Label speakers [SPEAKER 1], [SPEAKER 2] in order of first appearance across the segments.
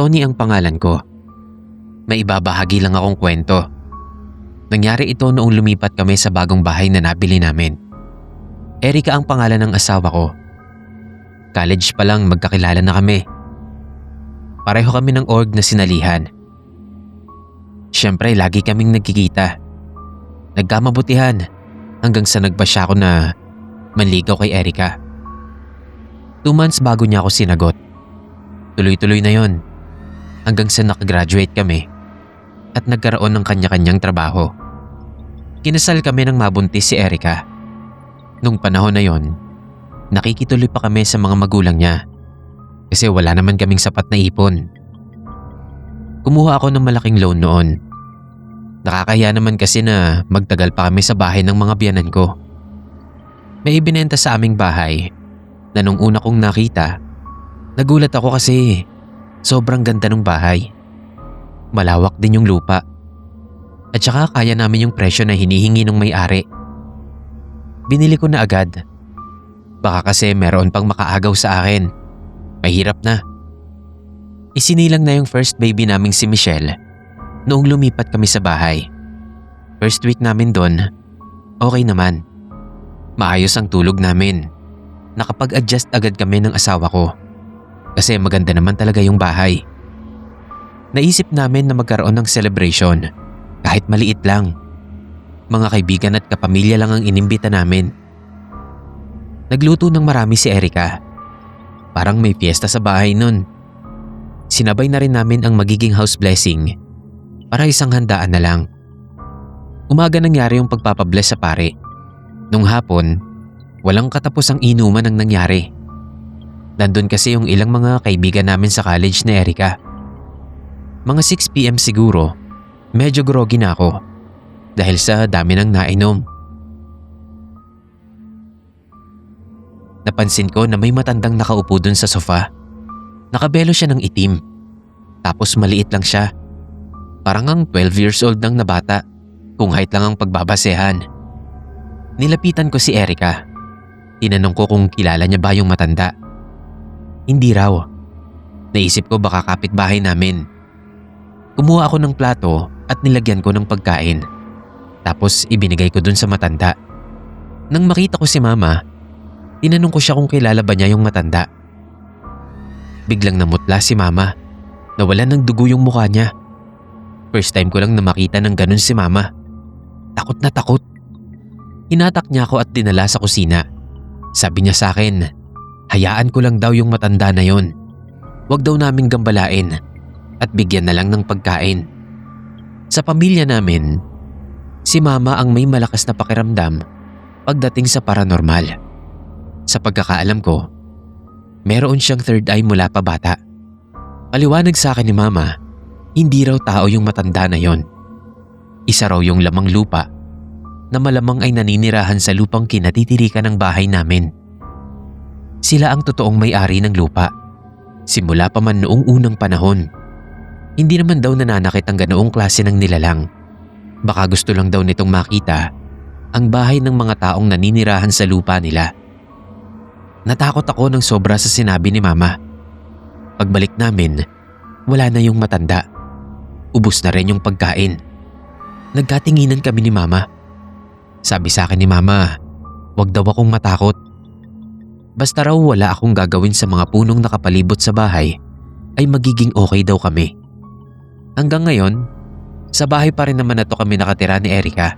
[SPEAKER 1] Ronnie ang pangalan ko. May ibabahagi lang akong kwento. Nangyari ito noong lumipat kami sa bagong bahay na nabili namin. Erica ang pangalan ng asawa ko. College pa lang magkakilala na kami. Pareho kami ng org na sinalihan. Siyempre lagi kaming nagkikita. Nagkamabutihan hanggang sa nagpasya ako na manligaw kay Erica. 2 months bago niya ako sinagot. Tuloy-tuloy na yon hanggang sa nakagraduate kami at nagkaroon ng kanya-kanyang trabaho. Kinasal kami nang mabuntis si Erica. Nung panahon na yon, nakikituloy pa kami sa mga magulang niya kasi wala naman kaming sapat na ipon. Kumuha ako ng malaking loan noon. Nakakahiya naman kasi na magtagal pa kami sa bahay ng mga biyanan ko. May ibinenta sa aming bahay na nung una kong nakita, nagulat ako kasi sobrang ganda ng bahay. Malawak din yung lupa. At saka kaya namin yung presyo na hinihingi ng may-ari. Binili ko na agad. Baka kasi meron pang makaagaw sa akin. Mahirap na. Isinilang na yung first baby naming si Michelle noong lumipat kami sa bahay. First week namin doon, okay naman. Maayos ang tulog namin. Nakapag-adjust agad kami ng asawa ko kasi maganda naman talaga yung bahay. Naisip namin na magkaroon ng celebration kahit maliit lang. Mga kaibigan at kapamilya lang ang inimbita namin. Nagluto ng marami si Erica. Parang may fiesta sa bahay nun. Sinabay na rin namin ang magiging house blessing para isang handaan na lang. Umaga nangyari yung pagpapabless sa pare. Nung hapon, walang katapusang inuman ang nangyari. Nandun kasi yung ilang mga kaibigan namin sa college ni Erica. Mga 6 PM siguro, medyo groggy na ako dahil sa dami ng nainom. Napansin ko na may matandang nakaupo dun sa sofa. Nakabelo siya ng itim. Tapos maliit lang siya. Parang ang 12 years old nang na bata kung height lang ang pagbabasehan. Nilapitan ko si Erica. Tinanong ko kung kilala niya ba yung matanda. Hindi raw. Naisip ko baka kapitbahay namin. Kumuha ako ng plato at nilagyan ko ng pagkain. Tapos ibinigay ko dun sa matanda. Nang makita ko si Mama, tinanong ko siya kung kilala ba niya yung matanda. Biglang namutla si Mama. Nawalan ng dugo yung mukha niya. First time ko lang na makita ng ganun si Mama. Takot na takot. Hinatak niya ako at dinala sa kusina. Sabi niya sa akin, hayaan ko lang daw yung matanda na yon. Huwag daw naming gambalain at bigyan na lang ng pagkain. Sa pamilya namin, si Mama ang may malakas na pakiramdam pagdating sa paranormal. Sa pagkakaalam ko, meron siyang third eye mula pa bata. Paliwanag sa akin ni Mama, hindi raw tao yung matanda na yon. Isa raw yung lamang lupa na malamang ay naninirahan sa lupang kinatitirikan ng bahay namin. Sila ang totoong may-ari ng lupa. Simula pa man noong unang panahon. Hindi naman daw nananakit ang ganoong klase ng nilalang. Baka gusto lang daw nitong makita ang bahay ng mga taong naninirahan sa lupa nila. Natakot ako ng sobra sa sinabi ni Mama. Pagbalik namin, wala na yung matanda. Ubus na rin yung pagkain. Nagkatinginan kami ni Mama. Sabi sa akin ni Mama, wag daw akong matakot. Basta raw wala akong gagawin sa mga punong nakapalibot sa bahay, ay magiging okay daw kami. Hanggang ngayon, sa bahay pa rin naman na to kami nakatira ni Erica.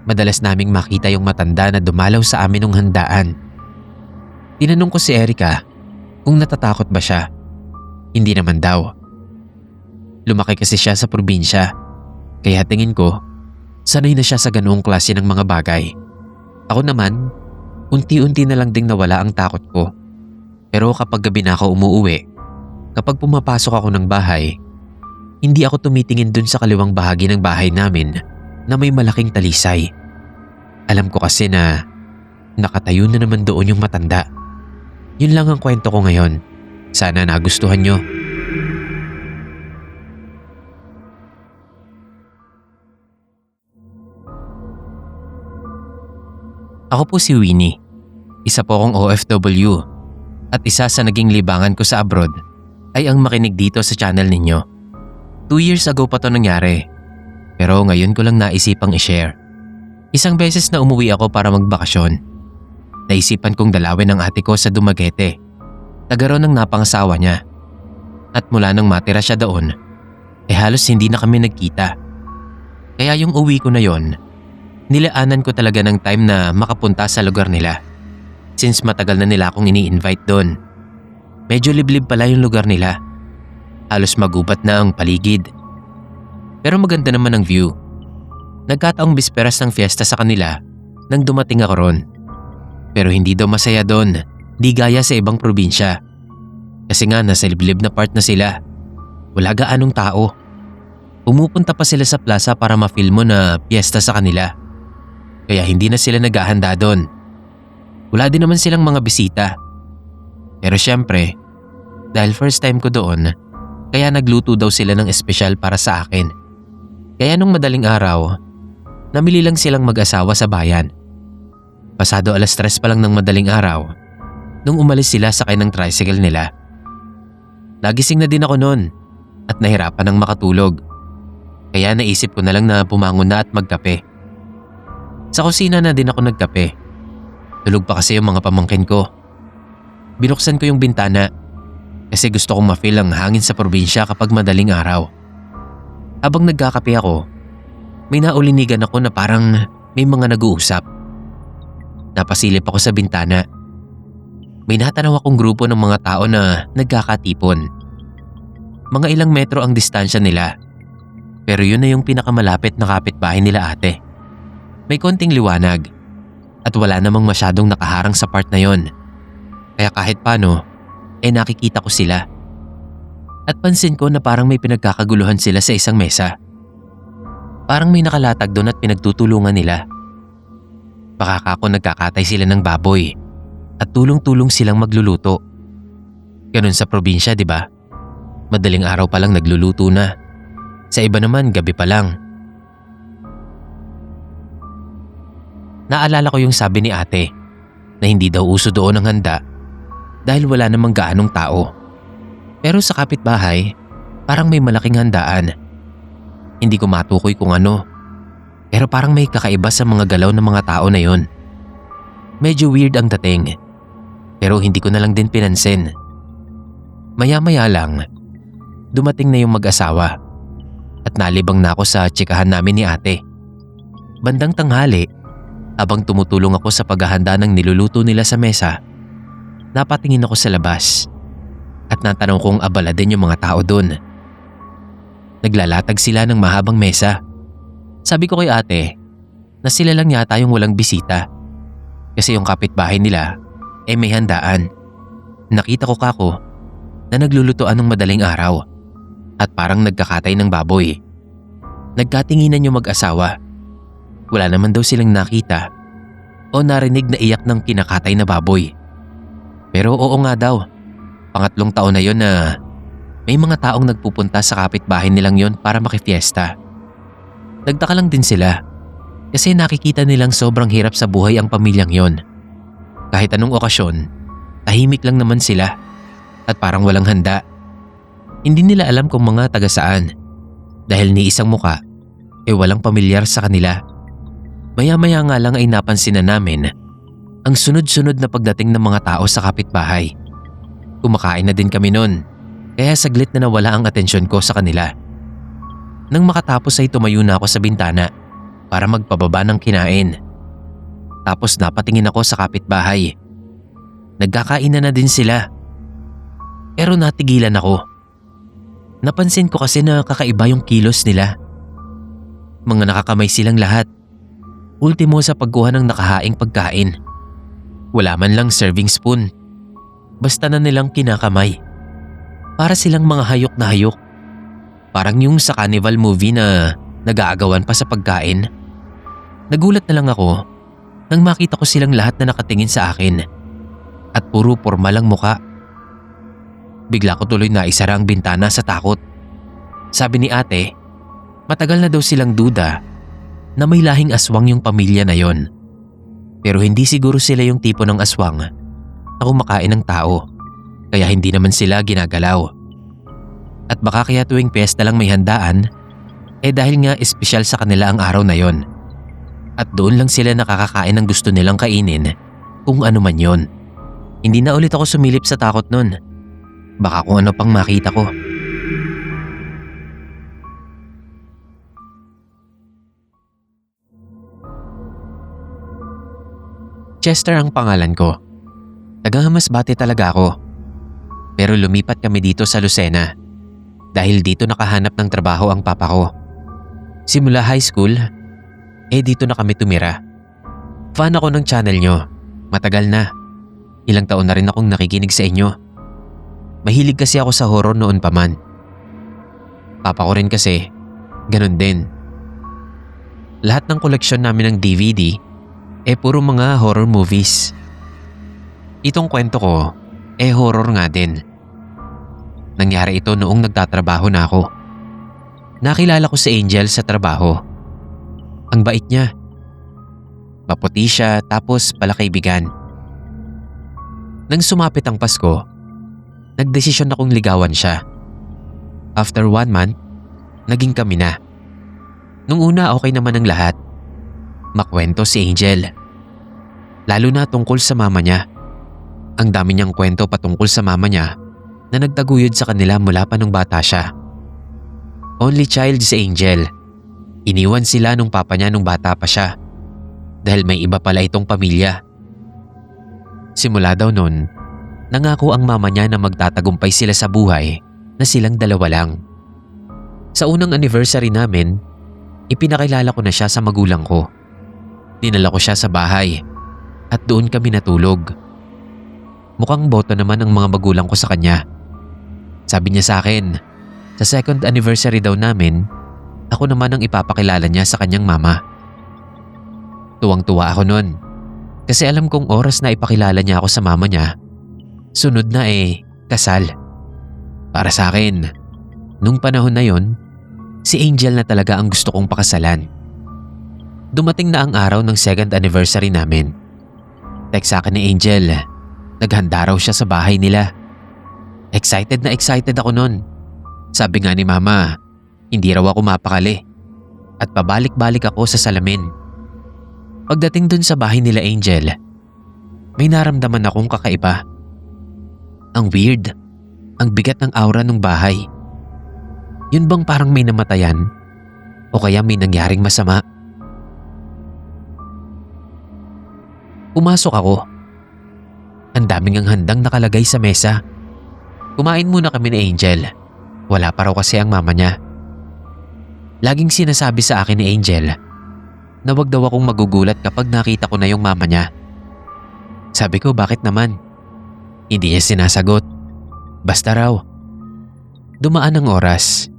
[SPEAKER 1] Madalas naming makita yung matanda na dumalaw sa amin nung handaan. Tinanong ko si Erica kung natatakot ba siya. Hindi naman daw. Lumaki kasi siya sa probinsya, kaya tingin ko, sanay na siya sa ganoong klase ng mga bagay. Ako naman, unti-unti na lang ding nawala ang takot ko. Pero kapag gabi na ako umuuwi, kapag pumapasok ako ng bahay, hindi ako tumitingin dun sa kaliwang bahagi ng bahay namin na may malaking talisay. Alam ko kasi na nakatayo na naman doon yung matanda. Yun lang ang kwento ko ngayon. Sana nagustuhan nyo. Ako po si Winnie. Isa po akong OFW at isa sa naging libangan ko sa abroad ay ang makinig dito sa channel ninyo. 2 years ago pa to nangyari. Pero ngayon ko lang naisipang i-share. Isang beses na umuwi ako para magbakasyon. Naisipan kong dalawin ang ate ko sa Dumaguete. Taga ron ng napangasawa niya. At mula nang matira siya doon, halos hindi na kami nagkita. Kaya yung uwi ko na yon, nilaanan ko talaga ng time na makapunta sa lugar nila. Since matagal na nila akong ini-invite doon. Medyo liblib pala yung lugar nila. Halos magubat na ang paligid. Pero maganda naman ang view. Nagkataong bisperas ng fiesta sa kanila nang dumating ako ron. Pero hindi daw masaya doon, di gaya sa ibang probinsya. Kasi nga nasa liblib na part na sila. Wala gaanong tao. Pumupunta pa sila sa plaza para ma-feel mo na fiesta sa kanila. Kaya hindi na sila naghahanda doon. Wala din naman silang mga bisita. Pero syempre, dahil first time ko doon, kaya nagluto daw sila ng espesyal para sa akin. Kaya nung madaling araw, namili lang silang mag-asawa sa bayan. Pasado 3:00 pa lang ng madaling araw, nung umalis sila sakay ng tricycle nila. Nagising na din ako noon at nahirapan ng makatulog. Kaya naisip ko na lang na bumangon na at magkape. Sa kusina na din ako nagkape. Tulog pa kasi yung mga pamangkin ko. Binuksan ko yung bintana kasi gusto kong ma-feel ang hangin sa probinsya kapag madaling araw. Habang nagkakape ako, may naulinigan ako na parang may mga nag-uusap. Napasilip ako sa bintana. May natanaw akong grupo ng mga tao na nagkakatipon. Mga ilang metro ang distansya nila. Pero yun na yung pinakamalapit na kapitbahay nila ate. May konting liwanag at wala namang masyadong nakaharang sa part na yon. Kaya kahit paano, nakikita ko sila. At pansin ko na parang may pinagkakaguluhan sila sa isang mesa. Parang may nakalatag doon at pinagtutulungan nila. Baka kako nagkakatay sila ng baboy at tulong-tulong silang magluluto. Ganun sa probinsya, di ba? Madaling araw pa lang nagluluto na. Sa iba naman, gabi pa lang. Naalala ko yung sabi ni ate na hindi daw uso doon ang handa dahil wala namang gaanong tao. Pero sa kapitbahay, parang may malaking handaan. Hindi ko matukoy kung ano. Pero parang may kakaiba sa mga galaw ng mga tao na yon. Medyo weird ang dating. Pero hindi ko na lang din pinansin. Maya-maya lang, dumating na yung mag-asawa. At nalibang na ako sa tsikahan namin ni ate. Bandang tanghali, habang tumutulong ako sa paghahanda ng niluluto nila sa mesa, napatingin ako sa labas. At natanong kung abala din yung mga tao doon. Naglalatag sila ng mahabang mesa. Sabi ko kay ate na sila lang yata yung walang bisita. Kasi yung kapitbahay nila may handaan. Nakita ko kako na naglulutuan ng madaling araw at parang nagkakatay ng baboy. Nagkatinginan yung mag-asawa. Wala naman daw silang nakita o narinig na iyak ng kinakatay na baboy. Pero oo nga daw. Pangatlong taon na yon na may mga taong nagpupunta sa kapitbahay nilang yon para makifiesta. Nagtaka lang din sila kasi nakikita nilang sobrang hirap sa buhay ang pamilyang yon. Kahit anong okasyon, tahimik lang naman sila at parang walang handa. Hindi nila alam kung mga taga saan dahil ni isang muka walang pamilyar sa kanila. Maya-maya nga lang ay napansin na namin ang sunod-sunod na pagdating ng mga tao sa kapitbahay. Kumakain na din kami nun, kaya saglit na nawala ang atensyon ko sa kanila. Nang makatapos ay tumayo na ako sa bintana para magpababa ng kinain. Tapos napatingin ako sa kapitbahay. Nagkakainan na din sila. Pero natigilan ako. Napansin ko kasi na kakaiba yung kilos nila. Mga nakakamay silang lahat. Ultimo sa pagkuha ng nakahaing pagkain. Wala man lang serving spoon. Basta na nilang kinakamay. Para silang mga hayok na hayok. Parang yung sa carnival movie na nag-aagawan pa sa pagkain. Nagulat na lang ako nang makita ko silang lahat na nakatingin sa akin. At puro porma lang muka. Bigla ko tuloy na isara ang bintana sa takot. Sabi ni ate, matagal na daw silang duda na may lahing aswang yung pamilya na yon. Pero hindi siguro sila yung tipo ng aswang na kumakain ng tao, kaya hindi naman sila ginagalaw. At baka kaya tuwing piyesta lang may handaan, dahil nga espesyal sa kanila ang araw na yon. At doon lang sila nakakakain ng gusto nilang kainin, kung ano man yon. Hindi na ulit ako sumilip sa takot nun. Baka kung ano pang makita ko. Chester ang pangalan ko. Taga-Masbate talaga ako. Pero lumipat kami dito sa Lucena dahil dito nakahanap ng trabaho ang papa ko. Simula high school, dito na kami tumira. Fan ako ng channel nyo. Matagal na. Ilang taon na rin akong nakikinig sa inyo. Mahilig kasi ako sa horror noon pa man. Papa ko rin kasi, ganun din. Lahat ng koleksyon namin ng DVD, puro mga horror movies. Itong kwento ko, horror nga din. Nangyari ito noong nagtatrabaho na ako. Nakilala ko si Angel sa trabaho. Ang bait niya. Maputi siya tapos palakaibigan. Nang sumapit ang Pasko, nagdesisyon akong ligawan siya. After 1 month, naging kami na. Nung una okay naman ang lahat. Makwento si Angel. Lalo na tungkol sa mama niya. Ang dami niyang kwento patungkol sa mama niya na nagtaguyod sa kanila mula pa nung bata siya. Only child si Angel. Iniwan sila nung papa niya nung bata pa siya. Dahil may iba pala itong pamilya. Simula daw nun, nangako ang mama niya na magtatagumpay sila sa buhay na silang dalawa lang. Sa unang anniversary namin, ipinakilala ko na siya sa magulang ko. Dinala ko siya sa bahay at doon kami natulog. Mukhang boto naman ang mga magulang ko sa kanya. Sabi niya sa akin, sa second anniversary daw namin, ako naman ang ipapakilala niya sa kanyang mama. Tuwang-tuwa ako nun kasi alam kong oras na ipakilala niya ako sa mama niya, sunod na kasal. Para sa akin, nung panahon na yon, si Angel na talaga ang gusto kong pakasalan. Dumating na ang araw ng second anniversary namin. Text sa akin ni Angel, naghanda raw siya sa bahay nila. Excited na excited ako nun. Sabi nga ni mama, hindi raw ako mapakali. At pabalik-balik ako sa salamin. Pagdating dun sa bahay nila Angel, may naramdaman akong kakaiba. Ang weird, ang bigat ng aura ng bahay. Yun bang parang may namatayan? O kaya may nangyaring masama? Pumasok ako. Ang daming ang handang nakalagay sa mesa. Kumain muna kami ni Angel. Wala pa raw kasi ang mama niya. Laging sinasabi sa akin ni Angel na wag daw akong magugulat kapag nakita ko na yung mama niya. Sabi ko, bakit naman? Hindi niya sinasagot. Basta raw. Dumaan ang oras.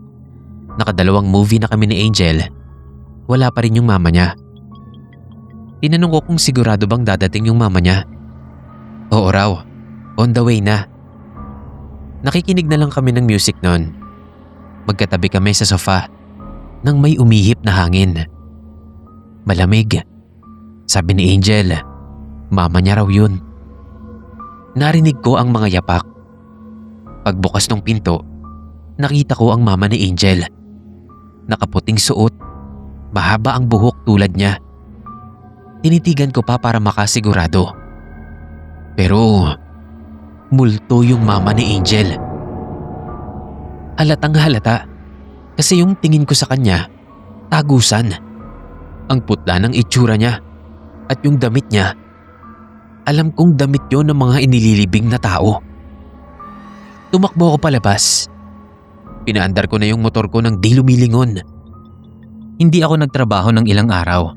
[SPEAKER 1] Nakadalawang movie na kami ni Angel. Wala pa rin yung mama niya. Tinanong ko kung sigurado bang dadating yung mama niya. Oo raw, on the way na. Nakikinig na lang kami ng music noon. Magkatabi kami sa sofa nang may umihip na hangin. Malamig. Sabi ni Angel, mama niya raw yun. Narinig ko ang mga yapak. Pagbukas ng pinto, nakita ko ang mama ni Angel. Nakaputing suot, mahaba ang buhok tulad niya. Tinitigan ko pa para makasigurado. Pero multo yung mama ni Angel. Halatang halata kasi yung tingin ko sa kanya, tagusan. Ang putla ng itsura niya at yung damit niya. Alam kong damit yon ng mga inililibing na tao. Tumakbo ako palabas. Pinaandar ko na yung motor ko nang di lumilingon. Hindi ako nagtrabaho ng ilang araw.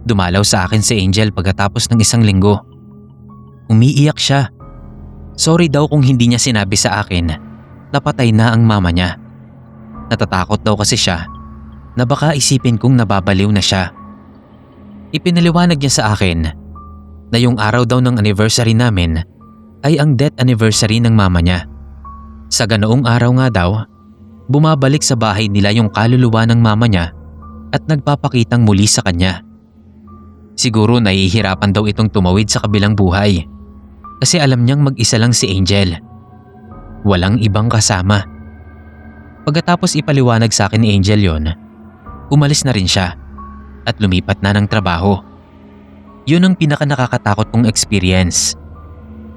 [SPEAKER 1] Dumalaw sa akin si Angel pagkatapos ng 1 linggo. Umiiyak siya. Sorry daw kung hindi niya sinabi sa akin na patay na ang mama niya. Natatakot daw kasi siya na baka isipin kong nababaliw na siya. Ipinaliwanag niya sa akin na yung araw daw ng anniversary namin ay ang death anniversary ng mama niya. Sa ganoong araw nga daw, bumabalik sa bahay nila yung kaluluwa ng mama niya at nagpapakitang muli sa kanya. Siguro nahihirapan daw itong tumawid sa kabilang buhay kasi alam niyang mag-isa lang si Angel. Walang ibang kasama. Pagkatapos ipaliwanag sa akin ni Angel yon, umalis na rin siya at lumipat na ng trabaho. Yun ang pinaka nakakatakot kong experience.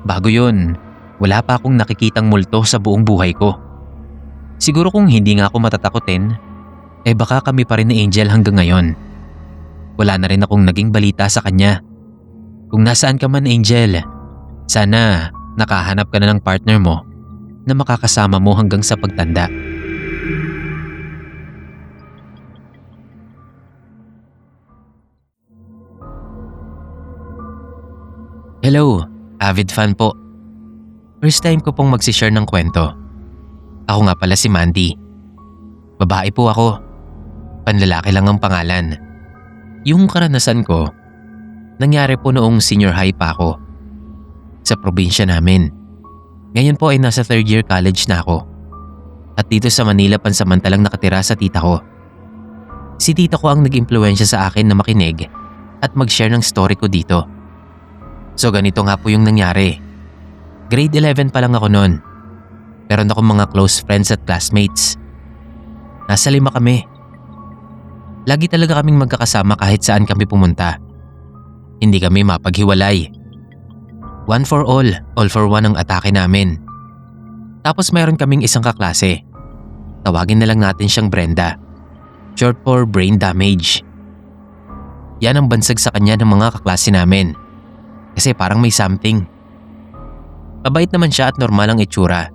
[SPEAKER 1] Bago yun, wala pa akong nakikitang multo sa buong buhay ko. Siguro kung hindi nga ako matatakotin, baka kami pa rin ni Angel hanggang ngayon. Wala na rin akong naging balita sa kanya. Kung nasaan ka man, Angel, sana nakahanap ka na ng partner mo na makakasama mo hanggang sa pagtanda. Hello, avid fan po. First time ko pong magsishare ng kwento. Ako nga pala si Mandy. Babae po ako. Panlalaki lang ang pangalan. Yung karanasan ko, nangyari po noong senior high pa ako. Sa probinsya namin. Ngayon po ay nasa third year college na ako. At dito sa Manila pansamantalang nakatira sa tita ko. Si tita ko ang nag-impluwensya sa akin na makinig at mag-share ng story ko dito. So ganito nga po yung nangyari. Grade 11 pa lang ako noon. Meron akong mga close friends at classmates. Nasa 5 kami. Lagi talaga kaming magkakasama kahit saan kami pumunta. Hindi kami mapaghiwalay. One for all for one ang atake namin. Tapos mayroon kaming isang kaklase. Tawagin na lang natin siyang Brenda. Short for brain damage. Yan ang bansag sa kanya ng mga kaklase namin. Kasi parang may something. Mabait naman siya at normal ang itsura.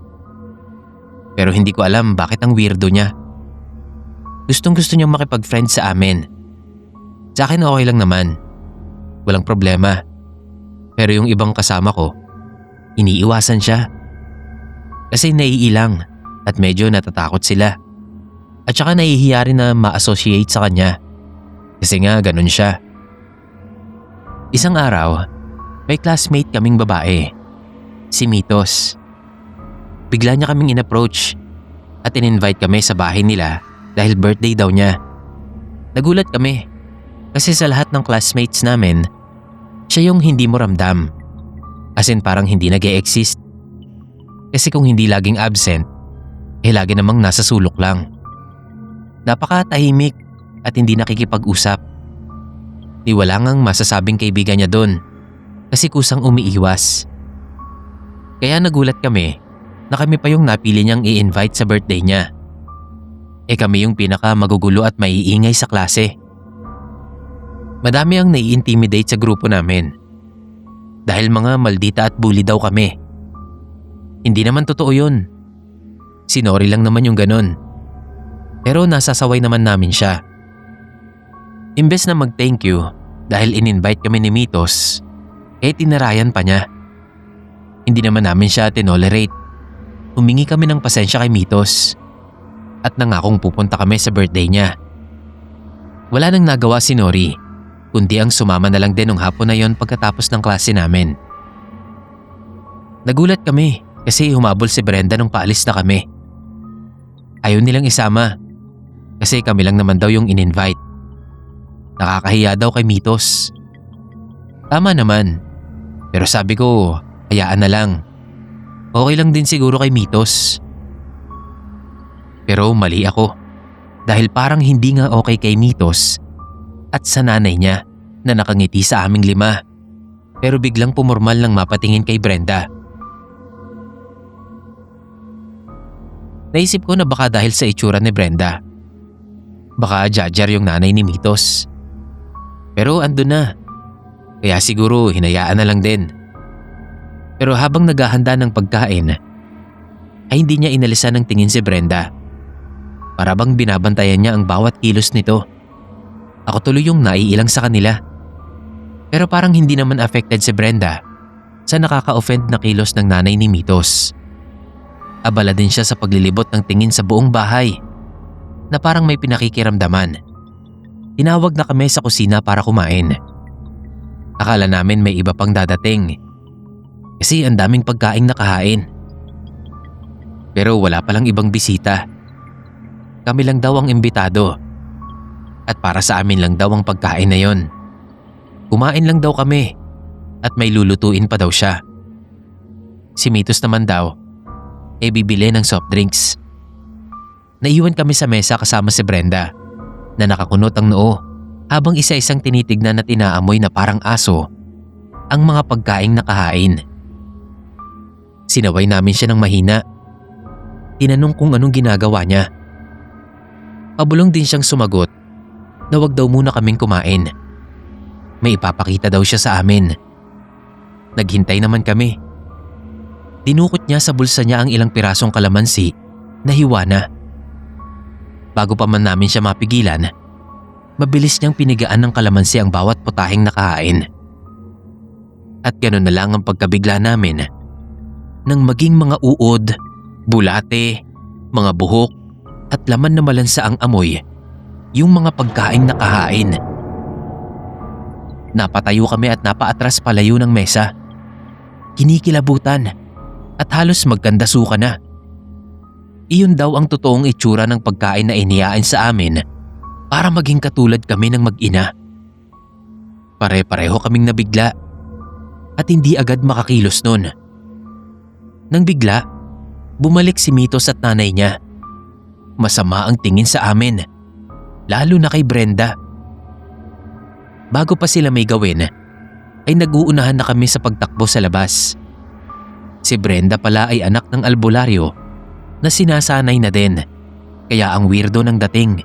[SPEAKER 1] Pero hindi ko alam bakit ang weirdo niya. Gustong gusto niyang makipag-friend sa amin. Sa akin okay lang naman. Walang problema. Pero yung ibang kasama ko, iniiwasan siya. Kasi naiilang at medyo natatakot sila. At saka nahihiya rin na ma-associate sa kanya. Kasi nga ganun siya. Isang araw, may classmate kaming babae, si Mitos. Bigla niya kaming in-approach at in-invite kami sa bahay nila dahil birthday daw niya. Nagulat kami kasi sa lahat ng classmates namin, siya yung hindi mo ramdam. As in parang hindi nag-e-exist. Kasi kung hindi laging absent, lagi namang nasa sulok lang. Napakatahimik at hindi nakikipag-usap. Di wala ngang masasabing kaibigan niya doon. Kasi kusang umiiwas. Kaya nagulat kami na kami pa yung napili niyang i-invite sa birthday niya. Kami yung pinaka magugulo at maiingay sa klase. Madami ang nai-intimidate sa grupo namin. Dahil mga maldita at bully daw kami. Hindi naman totoo yun. Sinori lang naman yung ganon. Pero nasasaway naman namin siya. Imbes na mag-thank you dahil in-invite kami ni Mitos, tinarayan pa niya. Hindi naman namin siya tinolerate. Humingi kami ng pasensya kay Mitos at nangakong pupunta kami sa birthday niya. Wala nang nagawa si Nori, kundi ang sumama na lang din ng hapon na yon pagkatapos ng klase namin. Nagulat kami kasi humabol si Brenda nung paalis na kami. Ayaw nilang isama kasi kami lang naman daw yung in-invite. Nakakahiya daw kay Mitos. Tama naman. Pero sabi ko, hayaan na lang. Okay lang din siguro kay Mitos. Pero mali ako. Dahil parang hindi nga okay kay Mitos at sa nanay niya na nakangiti sa aming 5. Pero biglang pumormal nang mapatingin kay Brenda. Naisip ko na baka dahil sa itsura ni Brenda. Baka judger yung nanay ni Mitos. Pero andun na. Kaya siguro hinayaan na lang din. Pero habang naghahanda ng pagkain, ay hindi niya inalisan ng tingin si Brenda. Para bang binabantayan niya ang bawat kilos nito. Ako tuloy yung naiilang sa kanila. Pero parang hindi naman affected si Brenda sa nakaka-offend na kilos ng nanay ni Mitos. Abala din siya sa paglilibot ng tingin sa buong bahay na parang may pinakikiramdaman. Tinawag na kami sa kusina para kumain. Akala namin may iba pang dadating kasi ang daming pagkaing nakahain. Pero wala palang ibang bisita. Kami lang daw ang imbitado at para sa amin lang daw ang pagkain na yon. Kumain lang daw kami at may lulutuin pa daw siya. Si Mitos naman daw bibili ng soft drinks. Naiwan kami sa mesa kasama si Brenda na nakakunot ang noo habang isa-isang tinitignan at inaamoy na parang aso ang mga pagkaing nakahain. Sinaway namin siya ng mahina. Tinanong kung anong ginagawa niya. Pabulong din siyang sumagot na wag daw muna kaming kumain. May ipapakita daw siya sa amin. Naghintay naman kami. Dinukot niya sa bulsa niya ang ilang pirasong kalamansi na hiwa na. Bago pa man namin siya mapigilan, mabilis niyang pinigaan ng kalamansi ang bawat putahing nakahain. At gano'n na lang ang pagkabigla namin nang maging mga uod, bulate, mga buhok at laman na malansa ang amoy yung mga pagkaing nakahain. Napatayo kami at napaatras palayo ng mesa. Kinikilabutan at halos magkandasuka na. Iyon daw ang totoong itsura ng pagkain na inihain sa amin para maging katulad kami ng mag-ina. Pare-pareho kaming nabigla at hindi agad makakilos nun. Nang bigla, bumalik si Mitos at nanay niya. Masama ang tingin sa amin, lalo na kay Brenda. Bago pa sila may gawin, ay nag-uunahan na kami sa pagtakbo sa labas. Si Brenda pala ay anak ng albularyo na sinasanay na din, kaya ang weirdo ng dating.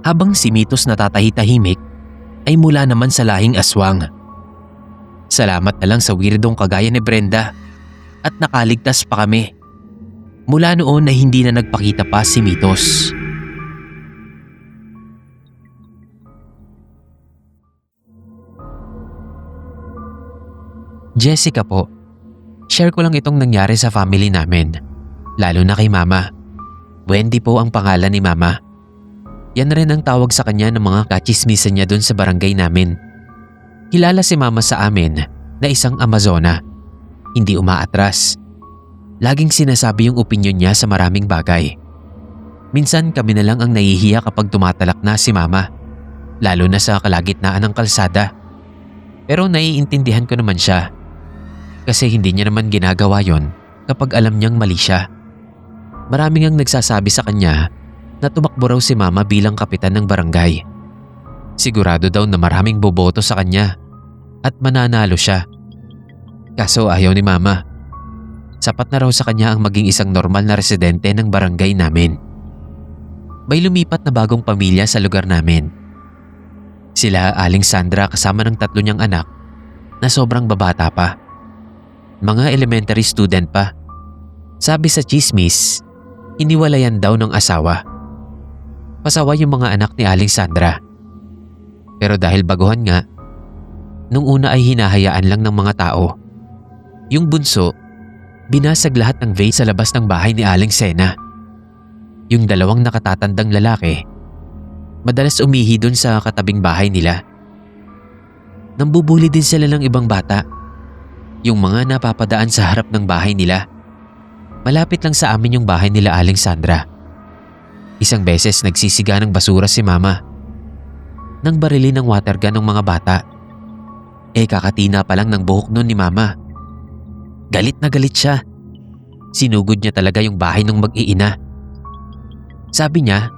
[SPEAKER 1] Habang si Mitos natatahi-tahimik, ay mula naman sa lahing aswang. Salamat na lang sa weirdong kagaya ni Brenda at nakaligtas pa kami. Mula noon ay hindi na nagpakita pa si Mitos. Jessica po, share ko lang itong nangyari sa family namin. Lalo na kay Mama. Wendy po ang pangalan ni Mama. Yan rin ang tawag sa kanya ng mga kachismisan niya dun sa barangay namin. Kilala si Mama sa amin na isang Amazona. Hindi umaatras. Laging sinasabi yung opinyon niya sa maraming bagay. Minsan kami na lang ang nahihiya kapag tumatalak na si Mama. Lalo na sa kalagitnaan ng kalsada. Pero naiintindihan ko naman siya. Kasi hindi niya naman ginagawa yon kapag alam niyang mali siya. Maraming ang nagsasabi sa kanya na tumakbo raw si Mama bilang kapitan ng barangay. Sigurado daw na maraming boboto sa kanya at mananalo siya. Kaso ayaw ni Mama. Sapat na raw sa kanya ang maging isang normal na residente ng barangay namin. May lumipat na bagong pamilya sa lugar namin. Sila Aling Sandra kasama ng 3 niyang anak na sobrang babata pa. Mga elementary student pa. Sabi sa chismis, iniwalayan daw ng asawa. Pasawa yung mga anak ni Aling Sandra. Pero dahil baguhan nga, nung una ay hinahayaan lang ng mga tao. Yung bunso, binasag lahat ng vase sa labas ng bahay ni Aling Sena. Yung 2 nakatatandang lalaki, madalas umihi dun sa katabing bahay nila. Nambubuli din sila ng ibang bata. Yung mga napapadaan sa harap ng bahay nila. Malapit lang sa amin yung bahay nila Aling Sandra. Isang beses nagsisiga ng basura si Mama nang barili ng water gun ng mga bata. Kakatina pa lang ng buhok nun ni Mama. Galit na galit siya. Sinugod niya talaga yung bahay ng mag-iina. Sabi niya,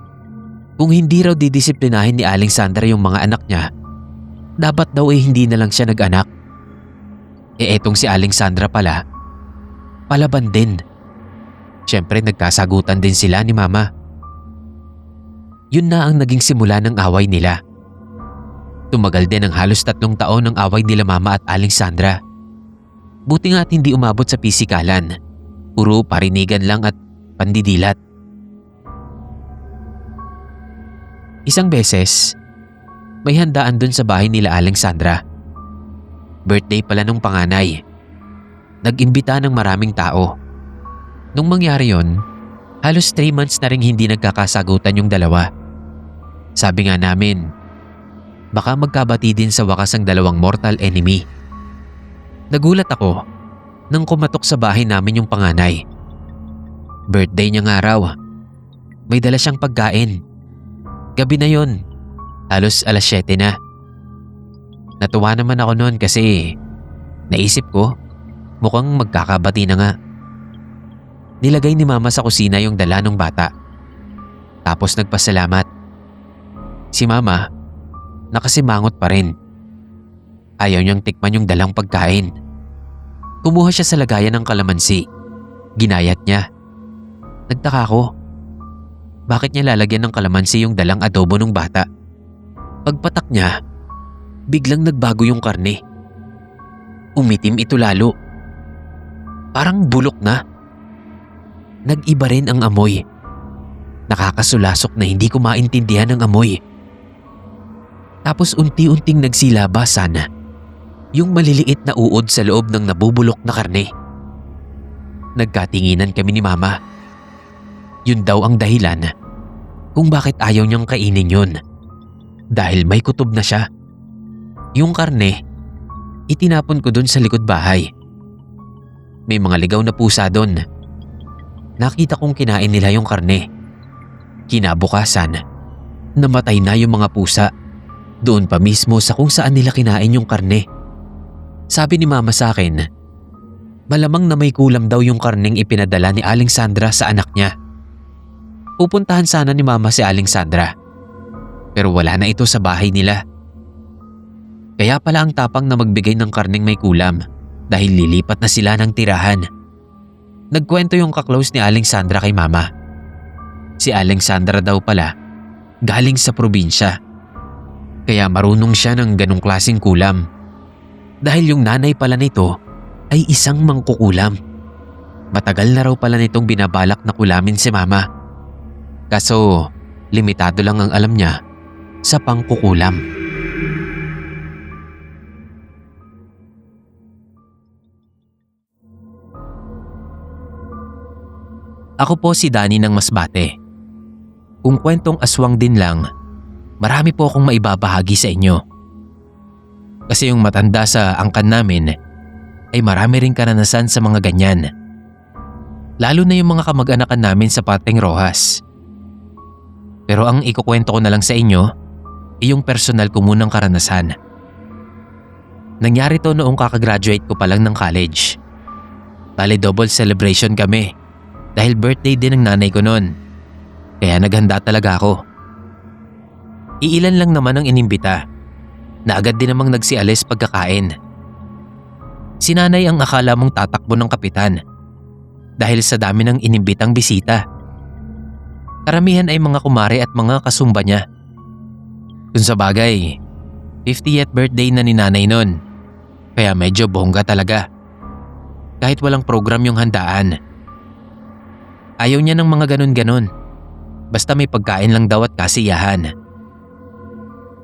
[SPEAKER 1] kung hindi raw didisiplinahin ni Aling Sandra yung mga anak niya, dapat daw hindi na lang siya nag-anak. Etong si Aling Sandra pala, palaban din. Siyempre nagkasagutan din sila ni Mama. Yun na ang naging simula ng away nila. Tumagal din ang halos 3 taon ng away nila Mama at Aling Sandra. Buti nga at hindi umabot sa pisikalan. Puro parinigan lang at pandidilat. Isang beses, may handaan dun sa bahay nila Aling Sandra. Birthday pala nung panganay. Nag-imbita ng maraming tao. Nung mangyari yon, halos 3 months na rin hindi nagkakasagutan yung dalawa. Sabi nga namin, baka magkabati din sa wakas ang 2 mortal enemy. Nagulat ako nang kumatok sa bahay namin yung panganay. Birthday niya nga raw. May dala siyang pagkain. Gabi na yon, halos 7:00 na. Natuwa naman ako noon kasi naisip ko mukhang magkakabati na nga. Nilagay ni Mama sa kusina yung dala ng bata Tapos nagpasalamat. Si Mama, nakasimangot pa rin. Ayaw niyang tikman yung dalang pagkain. Kumuha siya sa lagayan ng kalamansi. Ginayat niya. Nagtaka ko. Bakit niya lalagyan ng kalamansi yung dalang adobo ng bata? Pagpatak niya, biglang nagbago yung karne. Umitim ito lalo. Parang bulok na. Nag-iba rin ang amoy. Nakakasulasok na hindi ko maintindihan ang amoy. Tapos unti-unting nagsilabasan yung maliliit na uod sa loob ng nabubulok na karne. Nagkatinginan kami ni Mama. Yun daw ang dahilan kung bakit ayaw niyang kainin yun. Dahil may kutob na siya. Yung karne, itinapon ko dun sa likod bahay. May mga ligaw na pusa dun. Nakita kong kinain nila yung karne. Kinabukasan, namatay na yung mga pusa. Doon pa mismo sa kung saan nila kinain yung karne. Sabi ni Mama sa akin, malamang na may kulam daw yung karneng ipinadala ni Aling Sandra sa anak niya. Pupuntahan sana ni Mama si Aling Sandra. Pero wala na ito sa bahay nila. Kaya pala ang tapang na magbigay ng karneng may kulam dahil lilipat na sila ng tirahan. Nagkwento yung kaklose ni Aling Sandra kay Mama. Si Aling Sandra daw pala galing sa probinsya. Kaya marunong siya ng ganong klaseng kulam. Dahil yung nanay pala nito ay isang mangkukulam. Matagal na raw pala nitong binabalak na kulamin si Mama. Kaso limitado lang ang alam niya sa pangkukulam. Ako po si Danny ng Masbate. Kung kwentong aswang din lang, marami po akong maibabahagi sa inyo. Kasi yung matanda sa angkan namin ay marami ring karanasan sa mga ganyan. Lalo na yung mga kamag-anakan namin sa Pateng Rojas. Pero ang ikukwento ko na lang sa inyo ay yung personal ko munang karanasan. Nangyari to noong kakagraduate ko pa lang ng college. Bale double celebration kami dahil birthday din ng nanay ko noon. Kaya naghanda talaga ako. Iilan lang naman ang inimbita na agad din namang nagsialis pagkakain. Si nanay ang akala mong tatakbo ng kapitan dahil sa dami ng inimbitang bisita. Karamihan ay mga kumare at mga kasumba niya. Kung sa bagay, 50th birthday na ni nanay nun, kaya medyo bongga talaga. Kahit walang program yung handaan. Ayaw niya ng mga ganun-ganun. Basta may pagkain lang daw at kasiyahan.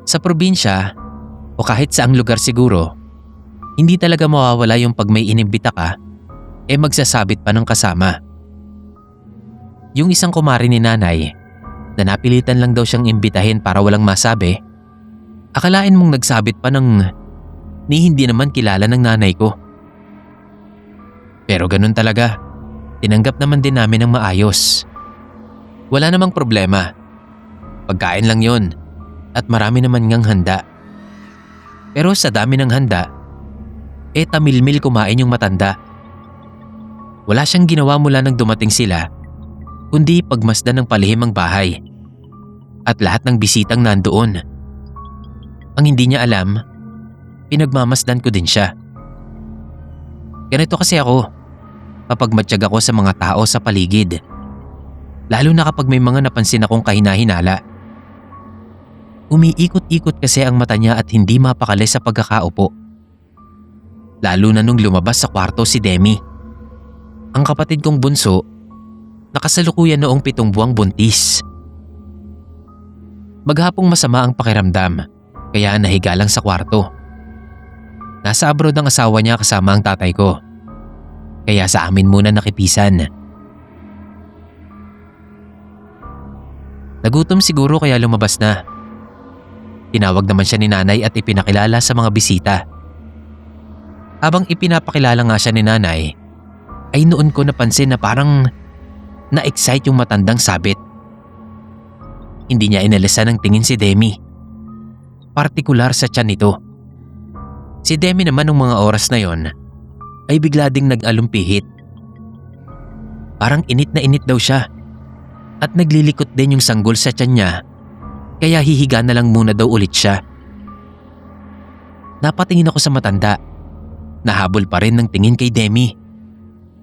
[SPEAKER 1] Sa probinsya, o kahit saang lugar siguro, hindi talaga mawawala yung pag may inimbita ka, magsasabit pa ng kasama. Yung isang kumari ni nanay, na napilitan lang daw siyang imbitahin para walang masabi, akalain mong nagsabit pa ng ni hindi naman kilala ng nanay ko. Pero ganun talaga, tinanggap naman din namin ng maayos. Wala namang problema. Pagkain lang yun, at marami naman ngang handa. Pero sa dami ng handa, tamilmil kumain yung matanda. Wala siyang ginawa mula nang dumating sila, kundi pagmasdan ng palihim ang bahay. At lahat ng bisitang nandoon. Ang hindi niya alam, pinagmamasdan ko din siya. Ganito kasi ako, kapag matiyag ako sa mga tao sa paligid. Lalo na kapag may mga napansin akong kahina-hinala. Umiikot-ikot kasi ang mata niya at hindi mapakali sa pagkakaupo. Lalo na nung lumabas sa kwarto si Demi. Ang kapatid kong bunso, nakasalukuyan noong 7 buwang buntis. Maghapong masama ang pakiramdam, kaya nahiga lang sa kwarto. Nasa abroad ang asawa niya kasama ang tatay ko. Kaya sa amin muna nakipisan. Nagutom siguro kaya lumabas na. Tinawag naman siya ni nanay at ipinakilala sa mga bisita. Habang ipinapakilala nga siya ni nanay, ay noon ko napansin na parang na-excite yung matandang sabit. Hindi niya inalisan ng tingin si Demi. Partikular sa tiyan nito. Si Demi naman nung mga oras na yon ay bigla ding nag-alumpihit. Parang init na init daw siya. At naglilikot din yung sanggol sa tiyan niya, kaya hihiga na lang muna daw ulit siya. Napatingin ako sa matanda. Nahabol pa rin ng tingin kay Demi,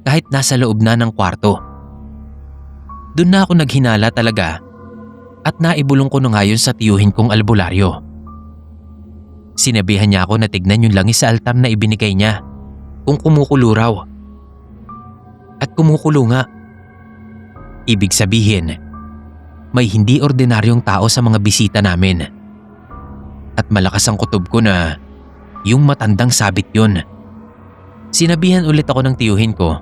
[SPEAKER 1] kahit nasa loob na ng kwarto. Doon na ako naghinala talaga at naibulong ko na ngayon sa tiyuhin kong albularyo. Sinabihan niya ako na tignan yung langis sa altar na ibinigay niya kung kumukulo raw. At kumukulo nga. Ibig sabihin, may hindi ordinaryong tao sa mga bisita namin. At malakas ang kutob ko na yung matandang sabit yun. Sinabihan ulit ako ng tiyuhin ko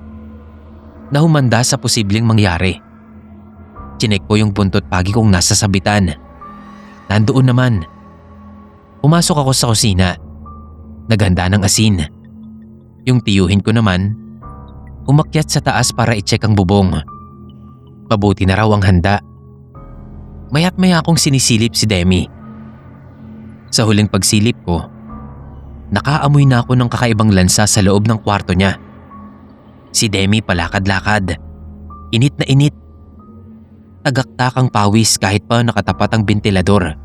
[SPEAKER 1] na humanda sa posibleng mangyari. Chinek ko yung buntot pagi kong nasa sabitan. Nandoon naman. Pumasok ako sa kusina. Naghanda ng asin. Yung tiyuhin ko naman, umakyat sa taas para i-check ang bubong. Mabuti na raw ang handa. Maya't maya akong sinisilip si Demi. Sa huling pagsilip ko, nakaamoy na ako ng kakaibang lansa sa loob ng kwarto niya. Si Demi palakad-lakad. Init na init. Tagaktak ang pawis kahit pa nakatapat ang bentilador.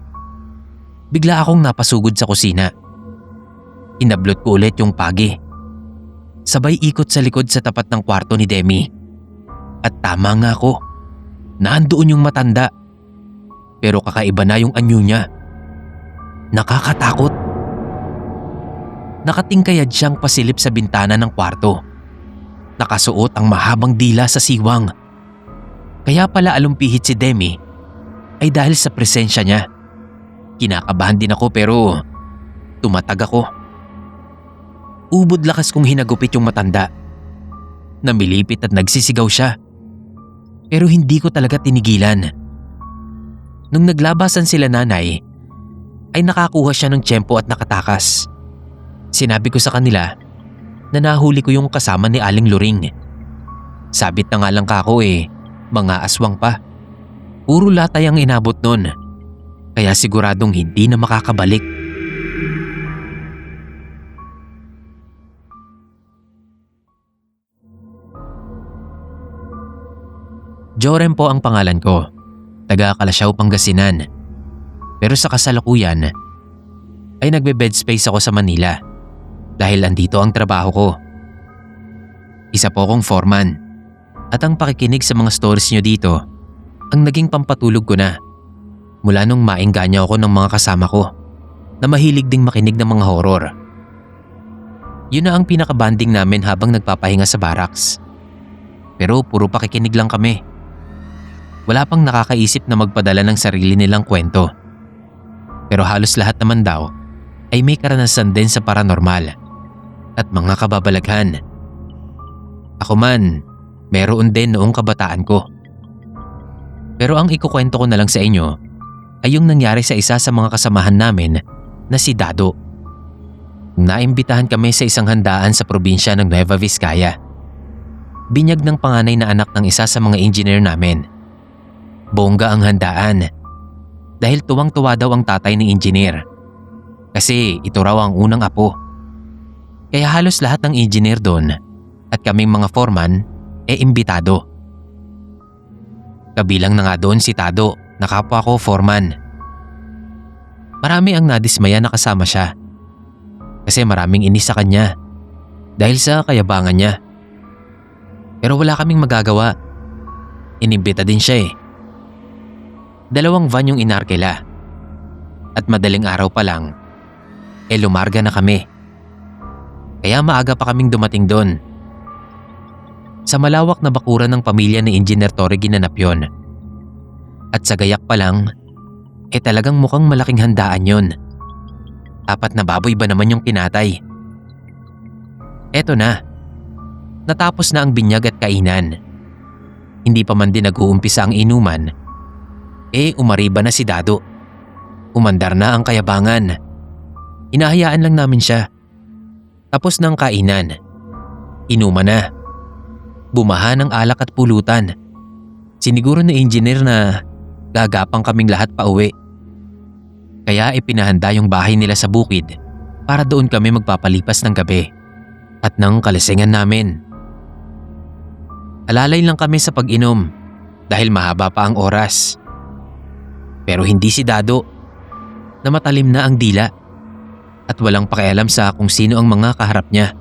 [SPEAKER 1] Bigla akong napasugod sa kusina. Inablot ko ulit yung pagi. Sabay ikot sa likod sa tapat ng kwarto ni Demi. At tama nga ako. Naandoon yung matanda. Pero kakaiba na yung anyo niya. Nakakatakot. Nakatingkayad siyang pasilip sa bintana ng kwarto. Nakasuot ang mahabang dila sa siwang. Kaya pala alumpihit si Demi ay dahil sa presensya niya. Kinakabahan din ako pero tumatag ako. Ubod lakas kong hinagupit yung matanda. Namilipit at nagsisigaw siya. Pero hindi ko talaga tinigilan. Nung naglabasan sila nanay, ay nakakuha siya ng tiyempo at nakatakas. Sinabi ko sa kanila na nahuli ko yung kasama ni Aling Luring. Sabit na nga lang kako mga aswang pa. Puro latay ang inabot nun. Kaya siguradong hindi na makakabalik. Joren po ang pangalan ko. Taga Kalasyaw, Pangasinan. Pero sa kasalukuyan ay nagbe-bed space ako sa Manila dahil andito ang trabaho ko. Isa po akong foreman at ang pakikinig sa mga stories nyo dito ang naging pampatulog ko na mula nung maengganyo ako ng mga kasama ko na mahilig ding makinig ng mga horror. Yun na ang pinakabanding namin habang nagpapahinga sa barracks. Pero puro pakikinig lang kami. Wala pang nakakaisip na magpadala ng sarili nilang kwento. Pero halos lahat naman daw ay may karanasan din sa paranormal at mga kababalaghan. Ako man, meron din noong kabataan ko. Pero ang ikukwento ko na lang sa inyo ay yung nangyari sa isa sa mga kasamahan namin na si Dado. Naimbitahan kami sa isang handaan sa probinsya ng Nueva Vizcaya. Binyag ng panganay na anak ng isa sa mga engineer namin. Bongga ang handaan dahil tuwang-tuwa daw ang tatay ng engineer kasi ito raw ang unang apo. Kaya halos lahat ng engineer doon at kaming mga foreman imbitado. Kabilang na nga doon si Tado na kapwa ko foreman. Marami ang nadismaya na kasama siya kasi maraming inis sa kanya dahil sa kayabangan niya. Pero wala kaming magagawa. Inimbita din siya 2 van yung inarkila. At madaling araw pa lang, lumarga na kami. Kaya maaga pa kaming dumating doon. Sa malawak na bakuran ng pamilya ni Engineer Torre ginanap yun. At sa gayak pa lang, talagang mukhang malaking handaan yun. 4 na baboy ba naman yung kinatay? Eto na, natapos na ang binyag at kainan. Hindi pa man din nag-uumpisa ang inuman, umariba na si Dado. Umandar na ang kayabangan. Hinahayaan lang namin siya. Tapos ng kainan. Inuman na. Bumaha ng alak at pulutan. Siniguro na engineer na gagapang kaming lahat pa uwi. Kaya ipinahanda yung bahay nila sa bukid para doon kami magpapalipas ng gabi at ng kalasingan namin. Alalay lang kami sa pag-inom dahil mahaba pa ang oras. Pero hindi si Dado, na matalim na ang dila at walang pakialam sa kung sino ang mga kaharap niya.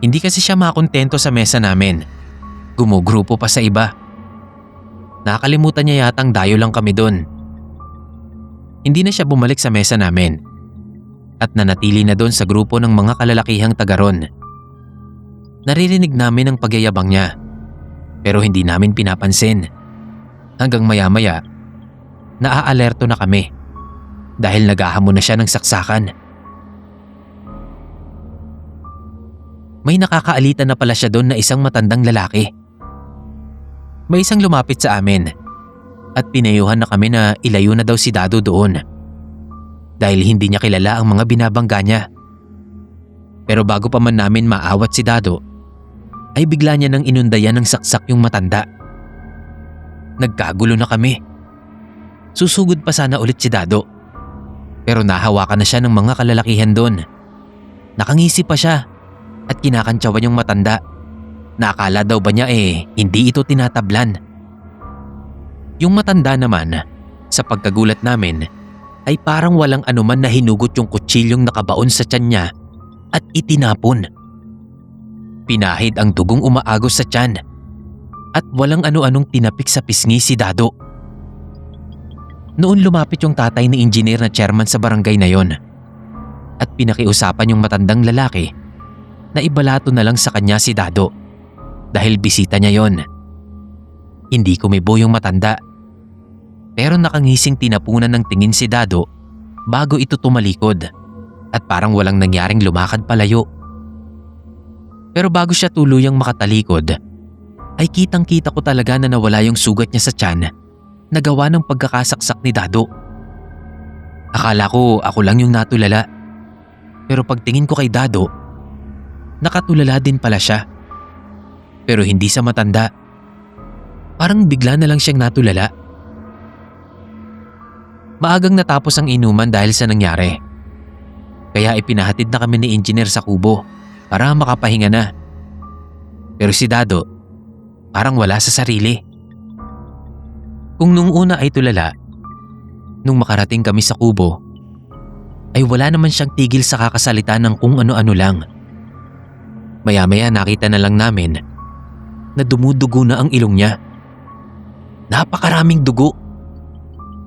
[SPEAKER 1] Hindi kasi siya makontento sa mesa namin. Gumugrupo pa sa iba. Nakalimutan niya yatang dayo lang kami doon. Hindi na siya bumalik sa mesa namin at nanatili na doon sa grupo ng mga kalalakihang taga ron. Naririnig namin ang pagyayabang niya pero hindi namin pinapansin. Hanggang maya-maya, naaalerto na kami dahil naghahamon na siya ng saksakan. May nakakaalitan na pala siya doon na isang matandang lalaki. May isang lumapit sa amin at pinayuhan na kami na ilayo na daw si Dado doon dahil hindi niya kilala ang mga binabangga niya. Pero bago pa man namin maawat si Dado, ay bigla niya nang inundayan ng saksak yung matanda. Nagkagulo na kami. Susugod pa sana ulit si Dado, pero nahawakan na siya ng mga kalalakihan doon. Nakangisi pa siya at kinakantsawan yung matanda. Nakala daw ba niya hindi ito tinatablan. Yung matanda naman, sa pagkagulat namin, ay parang walang anuman na hinugot yung kutsilyong nakabaon sa tiyan niya at itinapon. Pinahid ang dugong umaagos sa tiyan at walang ano-anong tinapik sa pisngi si Dado. Noon lumapit yung tatay ni engineer na chairman sa barangay na yon at pinakiusapan yung matandang lalaki na ibalato na lang sa kanya si Dado dahil bisita niya yon. Hindi kumibo yung matanda pero nakangising tinapunan ng tingin si Dado bago ito tumalikod at parang walang nangyaring lumakad palayo. Pero bago siya tuluyang makatalikod, ay kitang-kita ko talaga na nawala yung sugat niya sa tiyan na gawa ng pagkakasaksak ni Dado. Akala ko ako lang yung natulala. Pero pagtingin ko kay Dado, nakatulala din pala siya. Pero hindi sa matanda. Parang bigla na lang siyang natulala. Maagang natapos ang inuman dahil sa nangyari. Kaya ipinahatid na kami ni engineer sa kubo para makapahinga na. Pero si Dado, parang wala sa sarili. Kung nung una ay tulala, nung makarating kami sa kubo, ay wala naman siyang tigil sa kakasalita ng kung ano-ano lang. Maya-maya nakita na lang namin na dumudugo na ang ilong niya. Napakaraming dugo.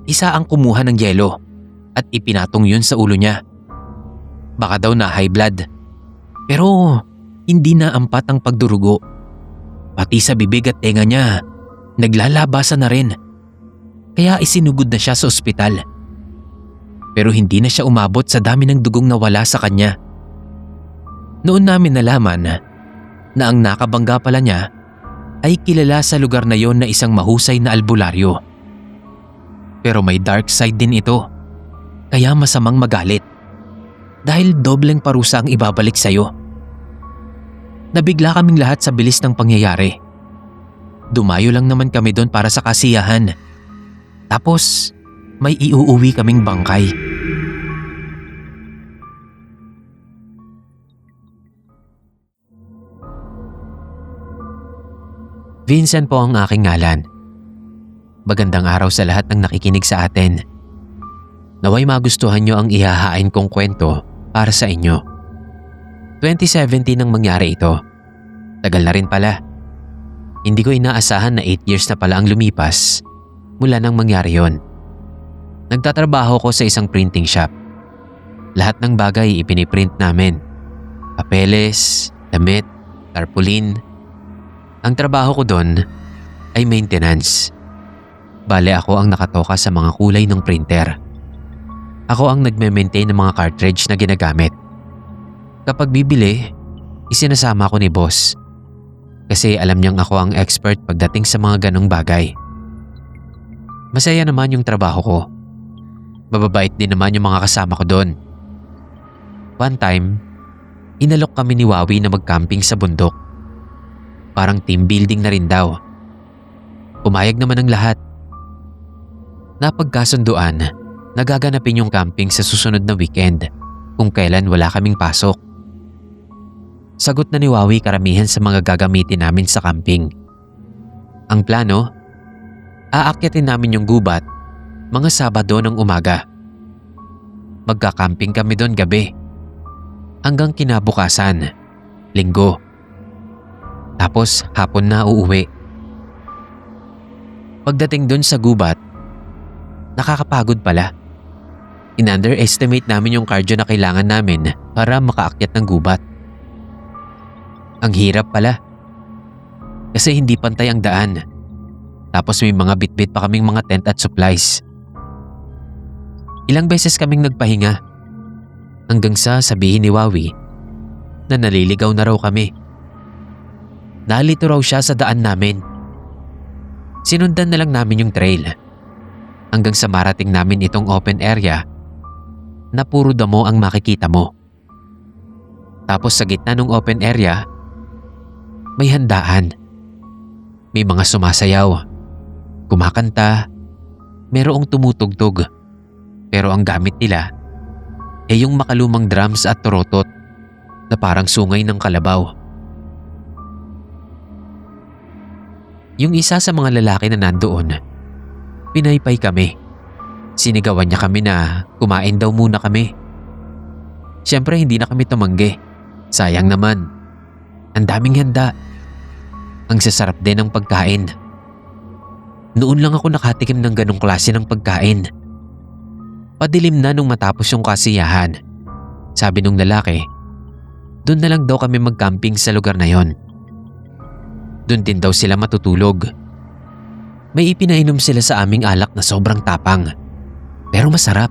[SPEAKER 1] Isa ang kumuha ng yelo at ipinatong yun sa ulo niya. Baka daw na high blood. Pero hindi na ampat ang pagdurugo. Pati sa bibig at tenga niya, naglalabasan na rin. Kaya isinugod na siya sa ospital. Pero hindi na siya umabot sa dami ng dugong nawala sa kanya. Noon namin nalaman na ang nakabangga pala niya ay kilala sa lugar na yon na isang mahusay na albularyo. Pero may dark side din ito, kaya masamang magalit. Dahil dobleng parusa ang ibabalik sa'yo. Nabigla kaming lahat sa bilis ng pangyayari. Dumayo lang naman kami doon para sa kasiyahan. Tapos may iuuwi kaming bangkay. Vincent po ang aking ngalan. Magandang araw sa lahat ng nakikinig sa atin. Naway magustuhan nyo ang ihahain kong kwento para sa inyo. 2017 nang mangyari ito. Tagal na rin pala. Hindi ko inaasahan na 8 years na pala ang lumipas mula nang mangyari yon. Nagtatrabaho ko sa isang printing shop. Lahat ng bagay ipiniprint namin. Papeles, damit, tarpaulin. Ang trabaho ko doon ay maintenance. Bale ako ang nakatoka sa mga kulay ng printer. Ako ang nagme-maintain ng mga cartridge na ginagamit. Kapag bibili, isinasama ko ni boss. Kasi alam niyang ako ang expert pagdating sa mga ganong bagay. Masaya naman yung trabaho ko. Mababait din naman yung mga kasama ko doon. One time, inalok kami ni Wawi na mag-camping sa bundok. Parang team building na rin daw. Pumayag naman ang lahat. Napagkasunduan, nagaganapin yung camping sa susunod na weekend kung kailan wala kaming pasok. Sagot na ni Wawi karamihan sa mga gagamitin namin sa camping. Ang plano, aakyatin namin yung gubat mga Sabado ng umaga. Magkakamping kami doon gabi. Hanggang kinabukasan, Linggo. Tapos hapon na uuwi. Pagdating doon sa gubat, nakakapagod pala. In-underestimate namin yung cardio na kailangan namin para makaakyat ng gubat. Ang hirap pala. Kasi hindi pantay ang daan. Tapos may mga bitbit pa kaming mga tent at supplies. Ilang beses kaming nagpahinga. Hanggang sa sabihin ni Wawi na naliligaw na raw kami. Nalito raw siya sa daan namin. Sinundan na lang namin yung trail. Hanggang sa marating namin itong open area na puro damo ang makikita mo. Tapos sa gitna ng open area, may handaan. May mga sumasayaw, kumakanta, merong tumutugtog. Pero ang gamit nila ay yung makalumang drums at turotot na parang sungay ng kalabaw. Yung isa sa mga lalaki na nandoon, pinaypay kami. Sinigawan niya kami na kumain daw muna kami. Siyempre hindi na kami tumanggi. Sayang naman. Ang daming handa. Ang sasarap din ng pagkain. Noon lang ako nakatikim ng ganong klase ng pagkain. Padilim na nung matapos yung kasiyahan. Sabi nung lalaki, doon na lang daw kami mag-camping sa lugar na yon. Doon din daw sila matutulog. May ipinainom sila sa aming alak na sobrang tapang. Pero masarap.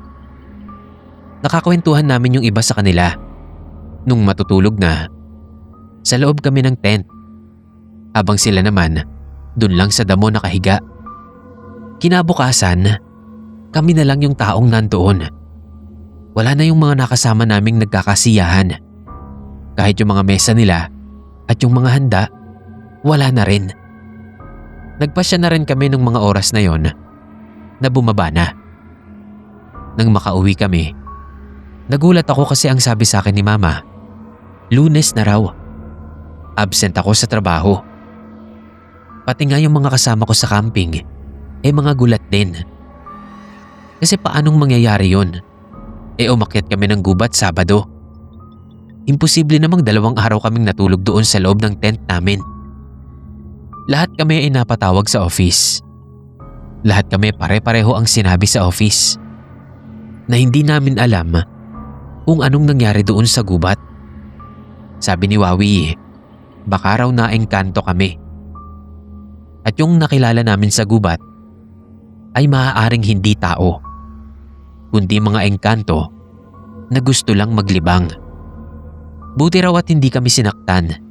[SPEAKER 1] Nakakwentuhan namin yung iba sa kanila. Nung matutulog na, sa loob kami ng tent. Habang sila naman, doon lang sa damo nakahiga. Kinabukasan, kami na lang yung taong nandoon. Wala na yung mga nakasama naming nagkakasiyahan. Kahit yung mga mesa nila at yung mga handa, wala na rin. Nagpasya na rin kami ng mga oras na yon na bumaba na. Nang makauwi kami, nagulat ako kasi ang sabi sa akin ni Mama, Lunes na raw. Absent ako sa trabaho. Pati nga yung mga kasama ko sa camping, mga gulat din. Kasi paanong mangyayari yon? Umakyat kami ng gubat Sabado. Imposible namang 2 araw kaming natulog doon sa loob ng tent namin. Lahat kami ay napatawag sa office. Lahat kami pare-pareho ang sinabi sa office. Na hindi namin alam kung anong nangyari doon sa gubat. Sabi ni Wawi, baka raw naengkanto kami. At yung nakilala namin sa gubat ay maaaring hindi tao, kundi mga engkanto na gusto lang maglibang. Buti raw at hindi kami sinaktan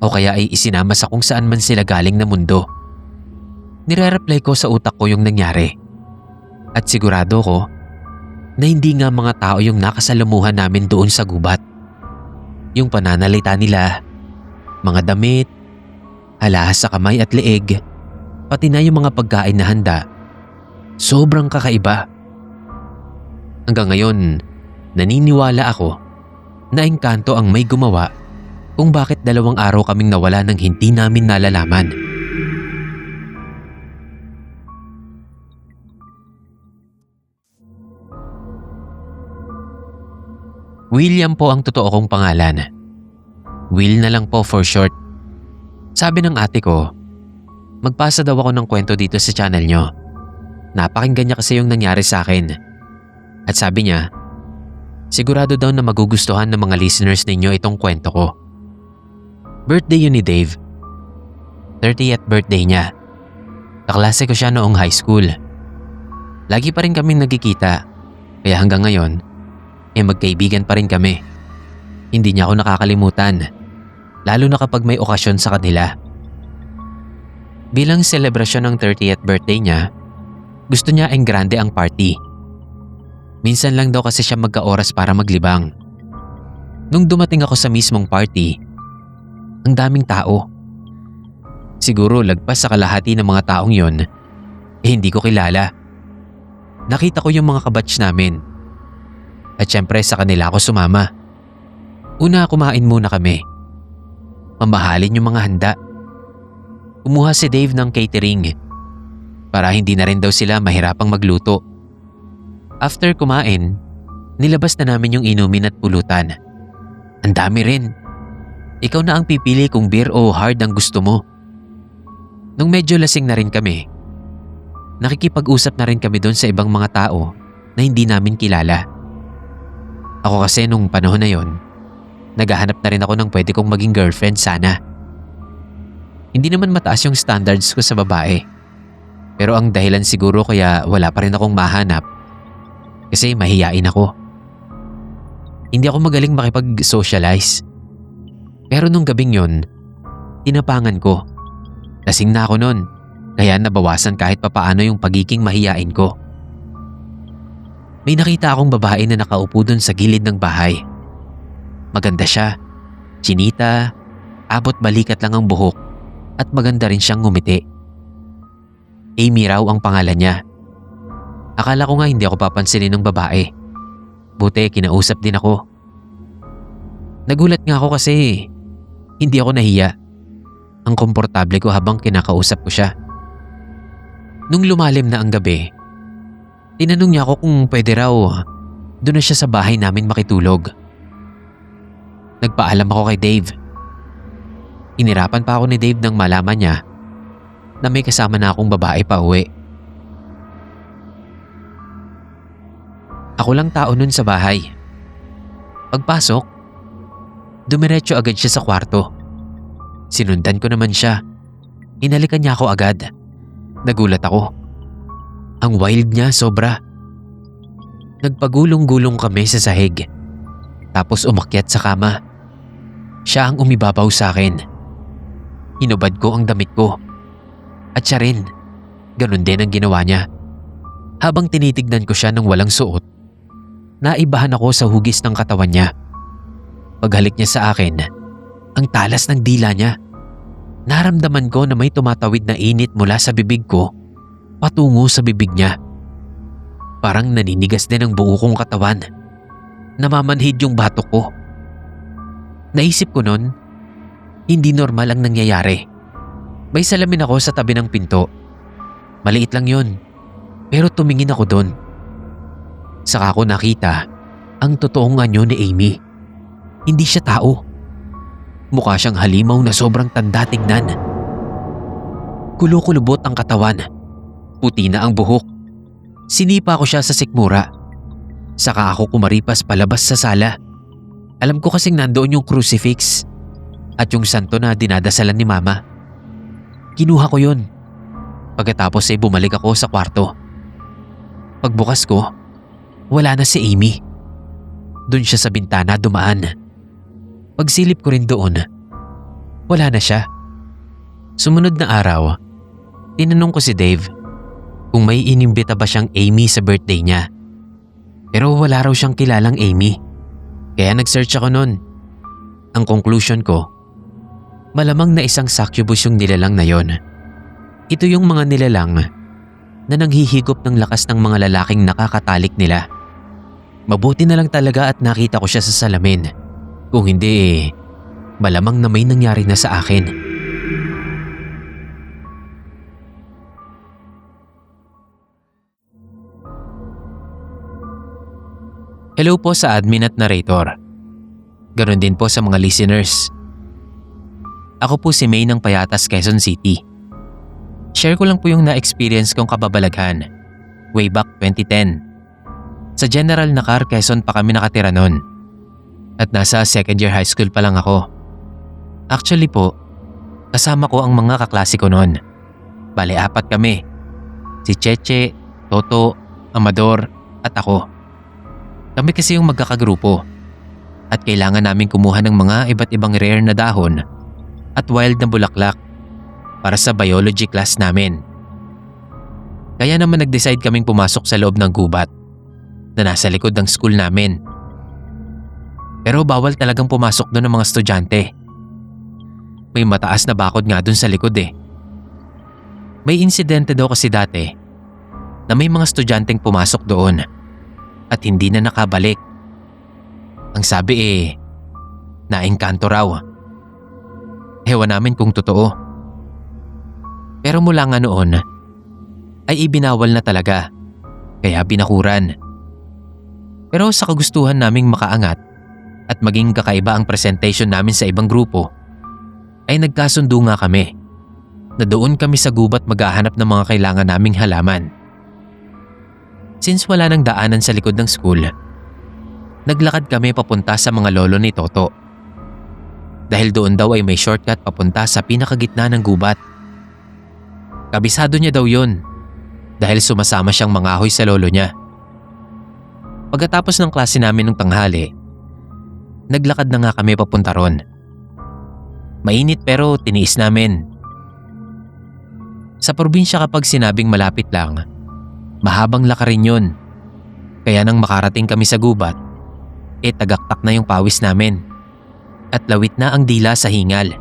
[SPEAKER 1] o kaya ay isinama sa kung saan man sila galing na mundo. Nire-reply ko sa utak ko yung nangyari at sigurado ko na hindi nga mga tao yung nakasalamuhan namin doon sa gubat. Yung pananalita nila, mga damit, alahas sa kamay at leeg, pati na yung mga pagkain na handa, sobrang kakaiba. Hanggang ngayon, naniniwala ako na engkanto ang may gumawa kung bakit 2 araw kaming nawala ng hindi namin nalalaman. William po ang totoo kong pangalan. Will na lang po for short. Sabi ng ate ko, magpasa daw ako ng kwento dito sa channel nyo. Napakinggan niya kasi yung nangyari sa akin. At sabi niya, sigurado daw na magugustuhan ng mga listeners ninyo itong kwento ko. Birthday yun ni Dave. 30th birthday niya. Kaklase ko siya noong high school. Lagi pa rin kaming nagkikita, kaya hanggang ngayon, magkaibigan pa rin kami. Hindi niya ako nakakalimutan, lalo na kapag may okasyon sa kanila. Bilang selebrasyon ng 30th birthday niya, gusto niya ang grande ang party. Minsan lang daw kasi siya magka-oras para maglibang. Nung dumating ako sa mismong party, ang daming tao. Siguro lagpas sa kalahati ng mga taong yon, hindi ko kilala. Nakita ko yung mga kabatch namin. At syempre sa kanila ako sumama. Una kumain muna kami. Mamahalin yung mga handa. Kumuha si Dave ng catering para hindi na rin daw sila mahirapang magluto. After kumain, nilabas na namin yung inumin at pulutan. Ang dami rin. Ikaw na ang pipili kung beer o hard ang gusto mo. Nung medyo lasing na rin kami, nakikipag-usap na rin kami doon sa ibang mga tao na hindi namin kilala. Ako kasi nung panahon na yon, naghahanap na rin ako ng pwede kong maging girlfriend sana. Hindi naman mataas yung standards ko sa babae. Pero ang dahilan siguro kaya wala pa rin akong mahanap kasi mahiyain ako. Hindi ako magaling makipag-socialize. Pero nung gabing yon, tinapangan ko. Lasing na ako nun, kaya nabawasan kahit papaano yung pagiging mahiyain ko. May nakita akong babae na nakaupo dun sa gilid ng bahay. Maganda siya, chinita, abot balikat lang ang buhok at maganda rin siyang ngumiti. Amy raw ang pangalan niya. Akala ko nga hindi ako papansinin ng babae. Buti kinausap din ako. Nagulat nga ako kasi hindi ako nahiya. Ang komportable ko habang kinakausap ko siya. Nung lumalim na ang gabi, tinanong niya ako kung pwede raw doon na siya sa bahay namin makitulog. Nagpaalam ako kay Dave. Inirapan pa ako ni Dave nang malaman niya na may kasama na akong babae pa uwi. Ako lang tao nun sa bahay. Pagpasok, dumiretso agad siya sa kwarto. Sinundan ko naman siya. Inalikan niya ako agad. Nagulat ako. Ang wild niya sobra. Nagpagulong-gulong kami sa sahig. Tapos umakyat sa kama. Siya ang umibabaw sa akin. Hinubad ko ang damit ko. At siya rin. Ganon din ang ginawa niya. Habang tinitignan ko siya ng walang suot, naibahan ako sa hugis ng katawan niya. Paghalik niya sa akin, ang talas ng dila niya. Naramdaman ko na may tumatawid na init mula sa bibig ko patungo sa bibig niya. Parang naninigas din ang buo kong katawan. Namamanhid yung batok ko. Naisip ko nun, hindi normal ang nangyayari. May salamin ako sa tabi ng pinto. Maliit lang yun, pero tumingin ako doon. Saka ko nakita ang totoong anyo ni Amy. Hindi siya tao. Mukha siyang halimaw na sobrang tanda tingnan. Kulukulubot ang katawan. Puti na ang buhok. Sinipa ko siya sa sikmura. Saka ako kumaripas palabas sa sala. Alam ko kasing nandoon yung crucifix at yung santo na dinadasalan ni Mama. Kinuha ko yun. Pagkatapos ay bumalik ako sa kwarto. Pagbukas ko, wala na si Amy. Doon siya sa bintana dumaan. Pagsilip ko rin doon, wala na siya. Sumunod na araw, tinanong ko si Dave kung may inimbita ba siyang Amy sa birthday niya. Pero wala raw siyang kilalang Amy. Kaya nag-search ako noon. Ang conclusion ko, malamang na isang succubus yung nilalang na yon. Ito yung mga nilalang na nanghihigop ng lakas ng mga lalaking nakakatalik nila. Mabuti na lang talaga at nakita ko siya sa salamin. Kung hindi malamang na may nangyari na sa akin. Hello po sa admin at narrator. Ganon din po sa mga listeners. Ako po si May ng Payatas, Quezon City. Share ko lang po yung na-experience kong kababalaghan way back 2010. Sa General Nakar, Quezon pa kami nakatira noon. At nasa second year high school pa lang ako. Actually po, kasama ko ang mga kaklase ko noon. Bale, 4 kami. Si Cheche, Toto, Amador at ako. Kami kasi yung magkakagrupo. At kailangan namin kumuha ng mga iba't ibang rare na dahon at wild na bulaklak para sa biology class namin. Kaya naman nag-decide kaming pumasok sa loob ng gubat na nasa likod ng school namin. Pero bawal talagang pumasok doon ng mga estudyante. May mataas na bakod nga doon sa likod eh. May insidente daw kasi dati na may mga estudyanteng pumasok doon at hindi na nakabalik. Ang sabi naengkanto raw. Ewan namin kung totoo. Pero mula nga noon ay ibinawal na talaga, kaya binakuran. Pero sa kagustuhan naming makaangat at maging kakaiba ang presentation namin sa ibang grupo, ay nagkasundo nga kami na doon kami sa gubat maghahanap ng mga kailangan naming halaman. Since wala nang daanan sa likod ng school, naglakad kami papunta sa mga lolo ni Toto. Dahil doon daw ay may shortcut papunta sa pinakagitna ng gubat. Kabisado niya daw yun dahil sumasama siyang mangahoy sa lolo niya. Pagkatapos ng klase namin ng tanghali, naglakad na nga kami papunta ron. Mainit pero tiniis namin. Sa probinsya kapag sinabing malapit lang, mahabang lakarin yun. Kaya nang makarating kami sa gubat, tagaktak na yung pawis namin at lawit na ang dila sa hingal.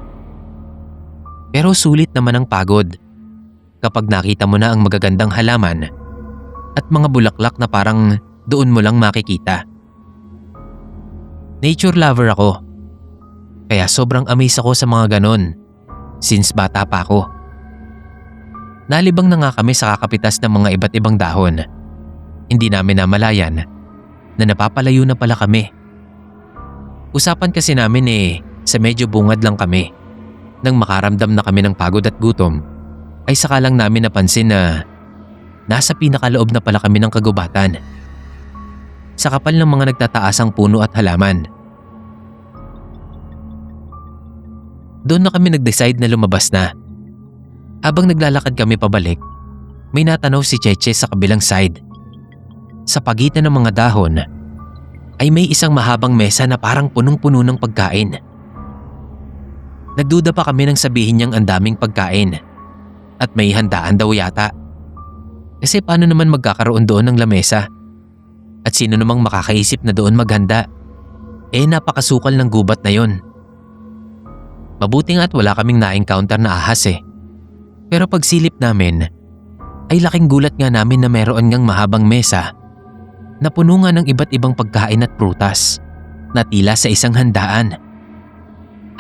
[SPEAKER 1] Pero sulit naman ang pagod kapag nakita mo na ang magagandang halaman at mga bulaklak na parang doon mo lang makikita. Nature lover ako, kaya sobrang amaze ako sa mga ganon since bata pa ako. Nalibang na nga kami sa kakapitas ng mga iba't ibang dahon. Hindi namin namalayan na napapalayo na pala kami. Usapan kasi namin sa medyo bungad lang kami. Nang makaramdam na kami ng pagod at gutom, ay saka lang namin napansin na nasa pinakaloob na pala kami ng kagubatan. Sa kapal ng mga nagtataasang puno at halaman. Doon na kami nag-decide na lumabas na. Habang naglalakad kami pabalik, may natanaw si Cheche sa kabilang side. Sa pagitan ng mga dahon, ay may isang mahabang mesa na parang punong-puno ng pagkain. Nagduda pa kami nang sabihin niyang ang daming pagkain at may handaan daw yata. Kasi paano naman magkakaroon doon ng lamesa? At sino namang makakaisip na doon maghanda? Napakasukal ng gubat na yon. Mabuti nga at wala kaming na-encounter na ahas Pero pagsilip namin, ay laking gulat nga namin na meron ngang mahabang mesa na puno nga ng iba't ibang pagkain at prutas na tila sa isang handaan.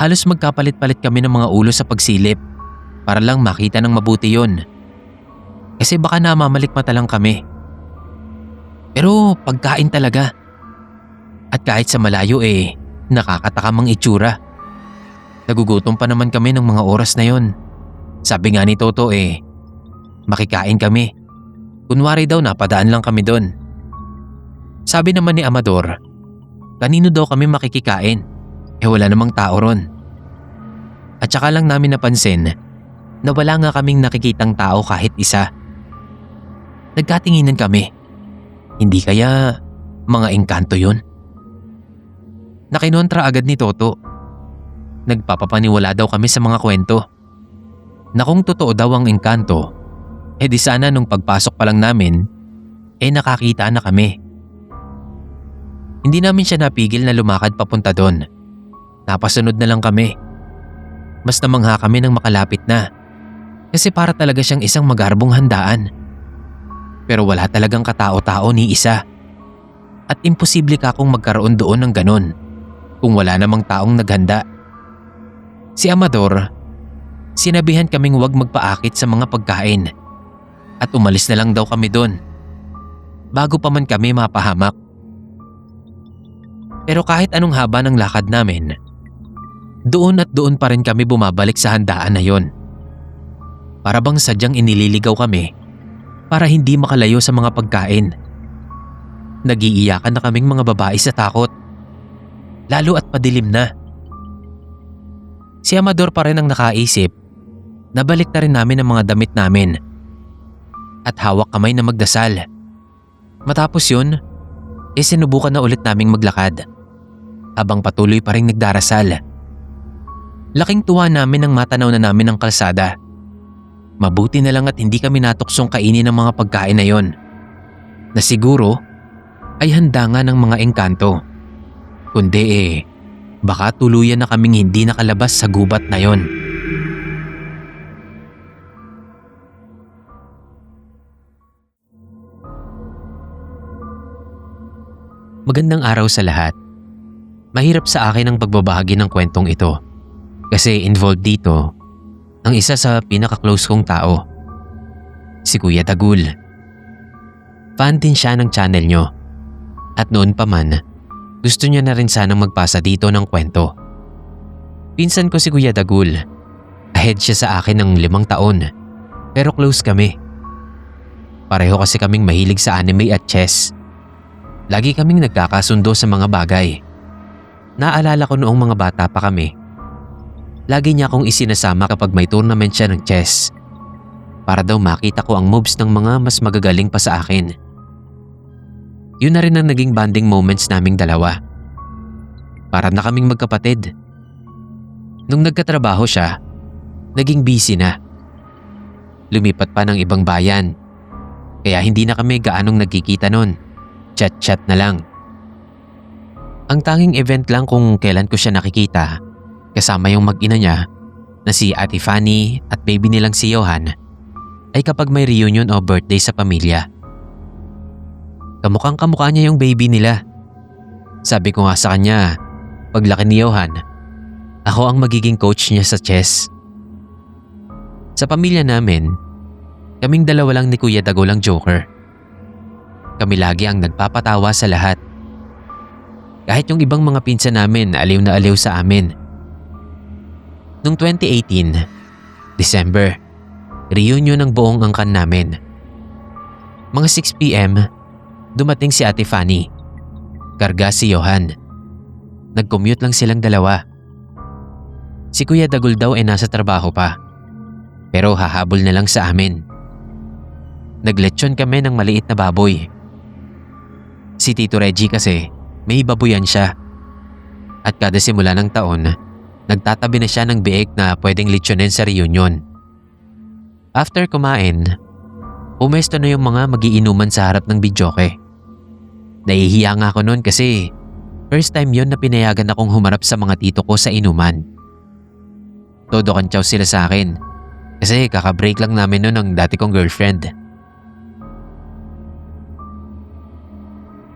[SPEAKER 1] Halos magkapalit-palit kami ng mga ulo sa pagsilip para lang makita ng mabuti yon. Kasi baka namamalikmata lang kami. Pero pagkain talaga. At kahit sa malayo nakakatakam ang itsura. Nagugutom pa naman kami ng mga oras na yon. Sabi nga ni Toto makikain kami. Kunwari daw napadaan lang kami doon. Sabi naman ni Amador, kanino daw kami makikikain? Wala namang tao ron. At saka lang namin napansin na wala nga kaming nakikitang tao kahit isa. Nagkatinginan kami. Hindi kaya mga engkanto yun? Nakinontra agad ni Toto. Nagpapapaniwala daw kami sa mga kwento. Na kung totoo daw ang engkanto, di sana nung pagpasok pa lang namin, nakakita na kami. Hindi namin siya napigil na lumakad papunta doon. Napasunod na lang kami. Mas namangha kami nang makalapit na. Kasi para talaga siyang isang magarbong handaan. Pero wala talagang katao-tao ni isa. At imposible ka kung magkaroon doon ng ganon kung wala namang taong naghanda. Si Amador, sinabihan kaming huwag magpaakit sa mga pagkain at umalis na lang daw kami doon bago pa man kami mapahamak. Pero kahit anong haba ng lakad namin, doon at doon pa rin kami bumabalik sa handaan na yon. Para bang sadyang inililigaw kami para hindi makalayo sa mga pagkain. Nagiiyakan na kaming mga babae sa takot, lalo at padilim na. Si Amador pa rin ang nakaisip na balik na rin namin ang mga damit namin at hawak kamay na magdasal. Matapos yun, sinubukan na ulit naming maglakad habang patuloy pa rin nagdarasal. Laking tuwa namin nang matanaw na namin ang kalsada. Mabuti na lang at hindi kami natuksong kainin ng mga pagkain na yon, na siguro ay handa nga ng mga engkanto. Kundi baka tuluyan na kaming hindi nakalabas sa gubat na yon. Magandang araw sa lahat. Mahirap sa akin ang pagbabahagi ng kwentong ito kasi involved dito ang isa sa pinaka-close kong tao, si Kuya Dagul. Fan din siya ng channel nyo at noon pa man, gusto niya na rin sanang magpasa dito ng kwento. Pinsan ko si Kuya Dagul. Ahead siya sa akin ng 5 taon pero close kami. Pareho kasi kaming mahilig sa anime at chess. Lagi kaming nagkakasundo sa mga bagay. Naalala ko noong mga bata pa kami. Lagi niya akong isinasama kapag may tournament siya ng chess. Para daw makita ko ang moves ng mga mas magagaling pa sa akin. Yun na rin ang naging bonding moments naming dalawa. Para na kaming magkapatid. Nung nagkatrabaho siya, naging busy na. Lumipat pa ng ibang bayan. Kaya hindi na kami gaanong nagkikita nun. Chat-chat na lang. Ang tanging event lang kung kailan ko siya nakikita, kasama yung mag-ina niya na si Ate Fanny at baby nilang si Johan, ay kapag may reunion o birthday sa pamilya. Kamukhang kamukha niya yung baby nila. Sabi ko nga sa kanya, paglaki ni Johan, ako ang magiging coach niya sa chess. Sa pamilya namin, kaming dalawa lang ni Kuya Dagul ang joker. Kami lagi ang nagpapatawa sa lahat. Kahit yung ibang mga pinsan namin aliw na aliw sa amin. Noong 2018, December, reunion ng buong angkan namin. Mga 6 p.m, dumating si Ate Fanny. Karga si Johan. Nag-commute lang silang dalawa. Si Kuya Dagul daw ay nasa trabaho pa. Pero hahabol na lang sa amin. Nagletsyon kami ng maliit na baboy. Si Tito Reggie kasi may baboyan siya. At kada simula ng taon, nagtatabi na siya ng biik na pwedeng lechyonin sa reunion. After kumain, pumesto na yung mga magiinuman sa harap ng bidyoke. Nahihiya nga ako noon kasi first time yon na pinayagan akong humarap sa mga tito ko sa inuman. Todo kantsaw sila sa akin kasi kakabreak lang namin noon ng dati kong girlfriend.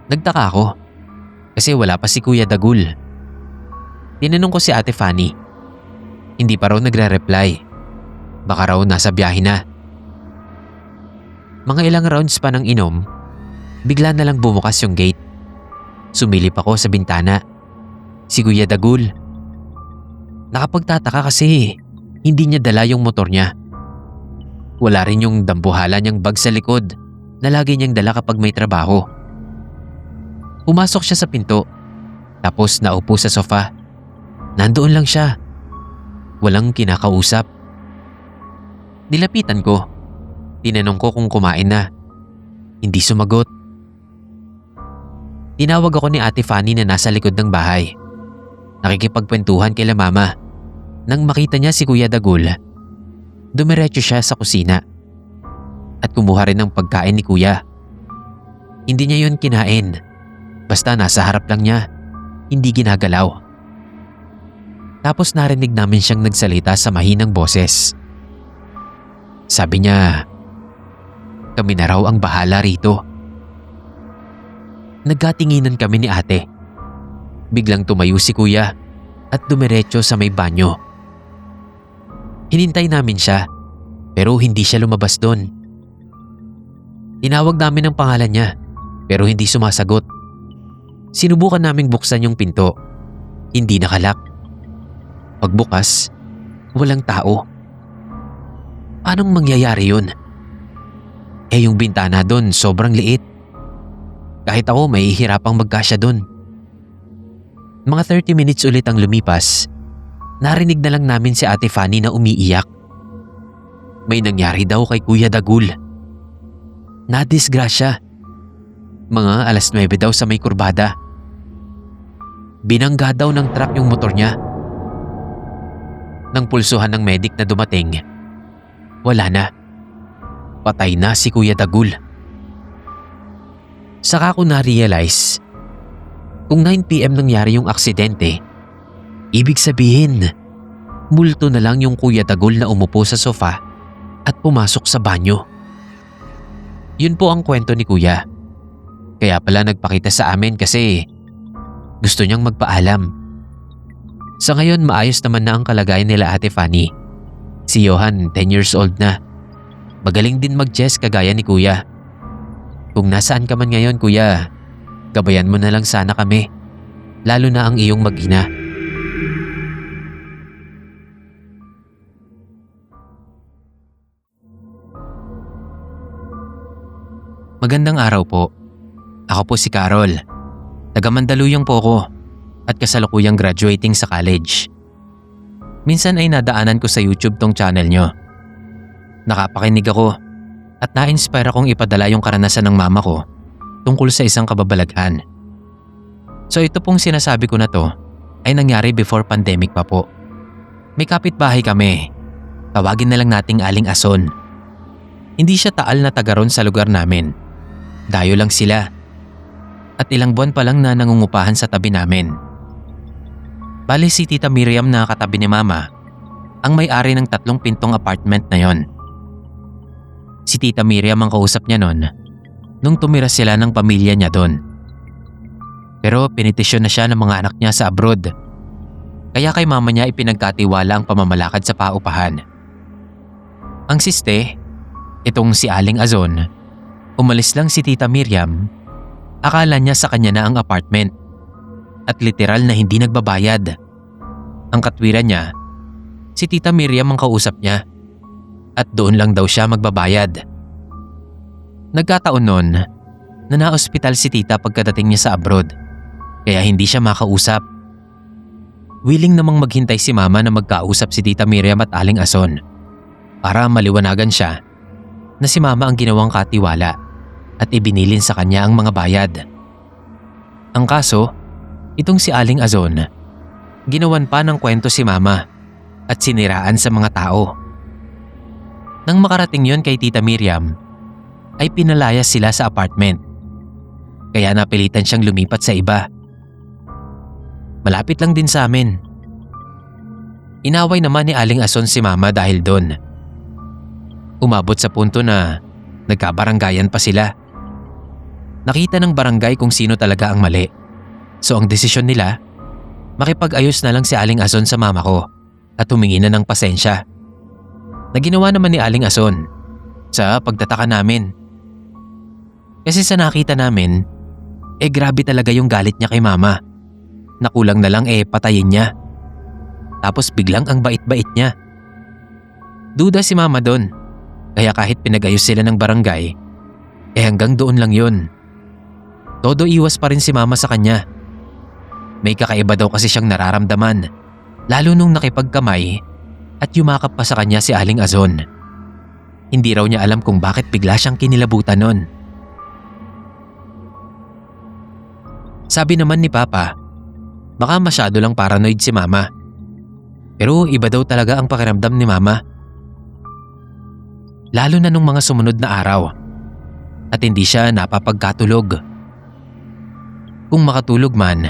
[SPEAKER 1] Nagtaka ako kasi wala pa si Kuya Dagul. Tinanong ko si Ate Fanny. Hindi pa raw nagre-reply. Baka raw nasa biyahe na. Mga ilang rounds pa ng inom, bigla na lang bumukas yung gate. Sumilip ako sa bintana. Si Kuya Dagul. Nakapagtataka kasi hindi niya dala yung motor niya. Wala rin yung dambuhala niyang bag sa likod na lagi niyang dala kapag may trabaho. Pumasok siya sa pinto, tapos naupo sa sofa. Nandoon lang siya. Walang kinakausap. Nilapitan ko. Tinanong ko kung kumain na. Hindi sumagot. Tinawag ako ni Ate Fanny na nasa likod ng bahay. Nakikipagkwentuhan kay mama. Nang makita niya si Kuya Dagul, dumiretso siya sa kusina at kumuha rin ng pagkain ni Kuya. Hindi niya yun kinain. Basta nasa harap lang niya, hindi ginagalaw. Tapos narinig namin siyang nagsalita sa mahinang boses. Sabi niya, kami na raw ang bahala rito. Nagkatinginan kami ni ate. Biglang tumayo si Kuya at dumiretso sa may banyo. Hinintay namin siya pero hindi siya lumabas doon. Tinawag namin ang pangalan niya pero hindi sumasagot. Sinubukan naming buksan yung pinto. Hindi nakalak. Pagbukas, walang tao. Anong mangyayari yun? Eh yung bintana doon sobrang liit. Kahit ako mahihirapang magkasya doon. Mga 30 minutes ulit ang lumipas. Narinig na lang namin si Ate Fanny na umiiyak. May nangyari daw kay Kuya Dagul. Nadisgrasya. Mga 9:00 daw sa may kurbada. Binangga daw ng truck yung motor niya. Nang pulsuhan ng medic na dumating, wala na. Patay na si Kuya Dagul. Saka ko na-realize, kung 9 p.m. nangyari yung aksidente, ibig sabihin, multo na lang yung Kuya Dagul na umupo sa sofa at pumasok sa banyo. Yun po ang kwento ni Kuya. Kaya pala nagpakita sa amin kasi gusto niyang magpaalam. Sa ngayon maayos naman na ang kalagayan nila Ate Fanny. Si Johan, 10 years old na. Magaling din mag-chess kagaya ni kuya. Kung nasaan ka man ngayon kuya, gabayan mo na lang sana kami. Lalo na ang iyong mag-ina. Magandang araw po. Ako po si Carol. Taga Mandaluyong po ako at kasalukuyang graduating sa college. Minsan ay nadaanan ko sa YouTube tong channel nyo. Nakapakinig ako at na-inspire akong ipadala yung karanasan ng mama ko tungkol sa isang kababalaghan. So ito pong sinasabi ko na to ay nangyari before pandemic pa po. May kapitbahay kami. Tawagin na lang nating Aling Ason. Hindi siya taal na taga ron sa lugar namin. Dayo lang sila. At ilang buwan pa lang na nangungupahan sa tabi namin. Bale si Tita Miriam na katabi ni Mama ang may-ari ng 3 pintong apartment na yon. Si Tita Miriam ang kausap niya noon nung tumira sila ng pamilya niya doon. Pero pinitisyon na siya ng mga anak niya sa abroad. Kaya kay mama niya ipinagkatiwala ang pamamalakad sa paupahan. Ang siste, itong si Aling Azon, umalis lang si Tita Miriam. Akala niya sa kanya na ang apartment at literal na hindi nagbabayad. Ang katwiran niya, si Tita Miriam ang kausap niya at doon lang daw siya magbabayad. Nagkataon noon na na-ospital si Tita pagkadating niya sa abroad kaya hindi siya makausap. Willing namang maghintay si Mama na magkausap si Tita Miriam at Aling Ason para maliwanagan siya na si Mama ang ginawang katiwala at ibinilin sa kanya ang mga bayad. Ang kaso, itong si Aling Azon, ginawan pa ng kwento si Mama at siniraan sa mga tao. Nang makarating yon kay Tita Miriam, ay pinalayas sila sa apartment. Kaya napilitan siyang lumipat sa iba. Malapit lang din sa amin. Inaway naman ni Aling Ason si Mama dahil doon. Umabot sa punto na nagkabaranggayan pa sila. Nakita ng barangay kung sino talaga ang mali. So ang desisyon nila, makipag-ayos na lang si Aling Ason sa mama ko at humingi na ng pasensya. Na ginawa naman ni Aling Ason sa pagtataka namin. Kasi sa nakita namin, grabe talaga yung galit niya kay mama. Nakulang na lang patayin niya. Tapos biglang ang bait-bait niya. Duda si mama doon. Kaya kahit pinag-ayos sila ng barangay, hanggang doon lang yun. Todo iwas pa rin si mama sa kanya. May kakaiba daw kasi siyang nararamdaman, lalo nung nakipagkamay at yumakap pa sa kanya si Aling Azon. Hindi raw niya alam kung bakit bigla siyang kinilabutan nun. Sabi naman ni Papa, baka masyado lang paranoid si Mama. Pero iba daw talaga ang pakiramdam ni Mama. Lalo na nung mga sumunod na araw at hindi siya napapagkatulog. Kung makatulog man,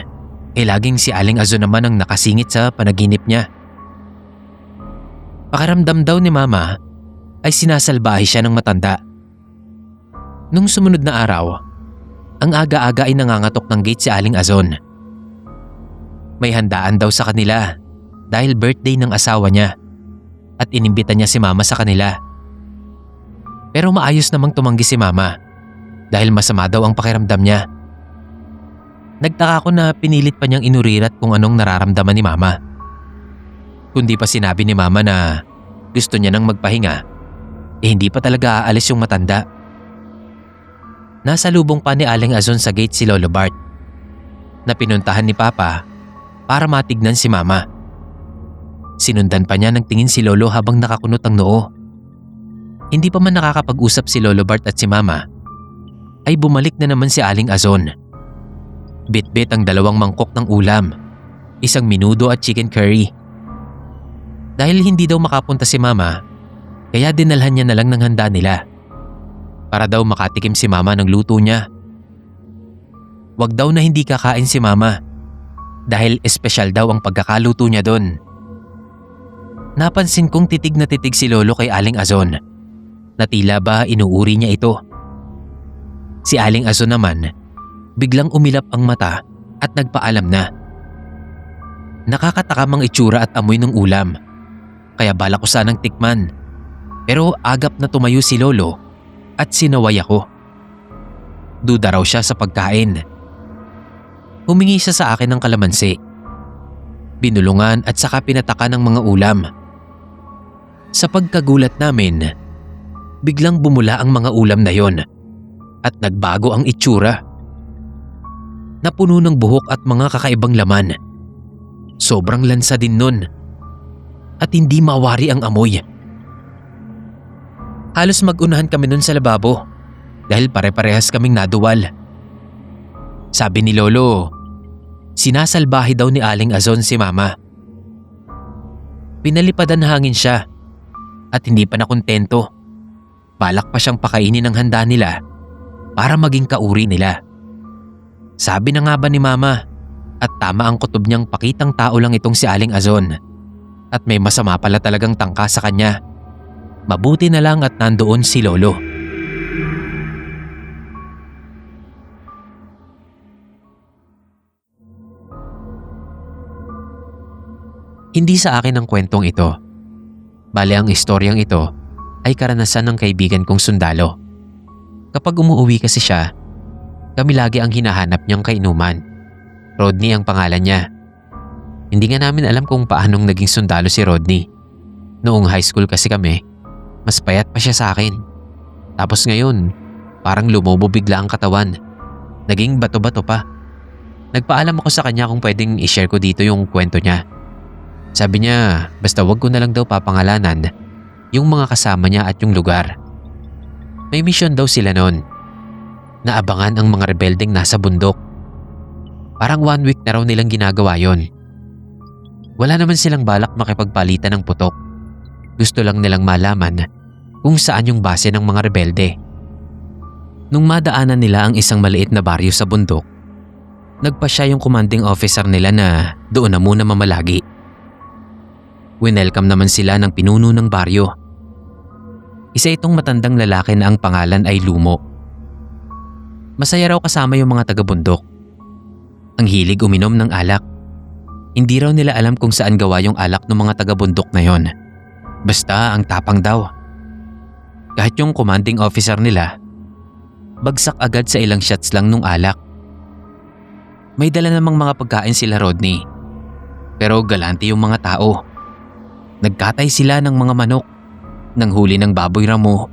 [SPEAKER 1] laging si Aling Azon naman ang nakasingit sa panaginip niya. Pakiramdam daw ni Mama ay sinasalbahe siya ng matanda. Nung sumunod na araw, ang aga-aga ay nangangatok ng gate si Aling Azon. May handaan daw sa kanila dahil birthday ng asawa niya at inimbita niya si Mama sa kanila. Pero maayos namang tumanggi si Mama dahil masama daw ang pakiramdam niya. Nagtaka ko na pinilit pa niyang inurirat kung anong nararamdaman ni Mama. Kundi pa sinabi ni Mama na gusto niya nang magpahinga, hindi pa talaga aalis yung matanda. Nasa lubong pa ni Aling Azon sa gate si Lolo Bart na pinuntahan ni Papa para matignan si Mama. Sinundan pa niya ng tingin si Lolo habang nakakunot ang noo. Hindi pa man nakakapag-usap si Lolo Bart at si Mama, ay bumalik na naman si Aling Azon. Bit-bit ang 2 mangkok ng ulam, 1 menudo at chicken curry. Dahil hindi daw makapunta si Mama, kaya dinalhan niya na lang ng handa nila. Para daw makatikim si Mama ng luto niya. Wag daw na hindi kakain si Mama dahil espesyal daw ang pagkakaluto niya doon. Napansin kong titig na titig si Lolo kay Aling Azon na tila ba inuuri niya ito. Si Aling Azon naman, biglang umilap ang mata at nagpaalam na. Nakakatakam ang itsura at amoy ng ulam. kaya balak ko sanang tikman. Pero agap na tumayo si Lolo at sinaway ako. Duda raw siya sa pagkain. Humingi siya sa akin ng kalamansi, binulungan at saka pinataka ng mga ulam. Sa pagkagulat namin, biglang bumula ang mga ulam na yon at nagbago ang itsura. Napuno ng buhok at mga kakaibang laman. Sobrang lansa din nun at hindi mawari ang amoy. Halos mag-unahan kami nun sa lababo dahil pare-parehas kaming naduwal. Sabi ni Lolo, sinasalbahe daw ni Aling Azon si Mama. Pinalipadan hangin siya at hindi pa nakontento. Balak pa siyang pakainin ng handa nila para maging kauri nila. Sabi na nga ba ni Mama, at tama ang kutob niyang pakitang tao lang itong si Aling Azon at may masama pala talagang tangka sa kanya. Mabuti na lang at nandoon si Lolo. Hindi sa akin ang kwentong ito. Bale ang istoryang ito ay karanasan ng kaibigan kong sundalo. Kapag umuwi kasi siya, kami lagi ang hinahanap niyang kainuman. Rodney ang pangalan niya. Hindi nga namin alam kung paanong naging sundalo si Rodney. Noong high school kasi kami, mas payat pa siya sa akin. Tapos ngayon, parang lumobo bigla ang katawan. Naging bato-bato pa. Nagpaalam ako sa kanya kung pwedeng i-share ko dito yung kwento niya. Sabi niya, basta wag ko na lang daw papangalanan yung mga kasama niya at yung lugar. May mission daw sila noon. Naabangan ang mga rebeldeng nasa bundok. Parang 1 week na raw nilang ginagawa yon. Wala naman silang balak makipagpalitan ng putok. Gusto lang nilang malaman kung saan yung base ng mga rebelde. Nung madaanan nila ang isang maliit na baryo sa bundok, nagpa siya yung commanding officer nila na doon na muna mamalagi. Winelcome naman sila ng pinuno ng baryo. Isa itong matandang lalaki na ang pangalan ay Lumo. Masaya raw kasama yung mga taga-bundok. Ang hilig uminom ng alak. Hindi raw nila alam kung saan gawa yung alak ng mga taga-bundok na yon. Basta ang tapang daw. Kahit yung commanding officer nila, bagsak agad sa ilang shots lang nung alak. May dala namang mga pagkain sila Rodney. Pero galante yung mga tao. Nagkatay sila ng mga manok, nanghuli ng baboy ramo,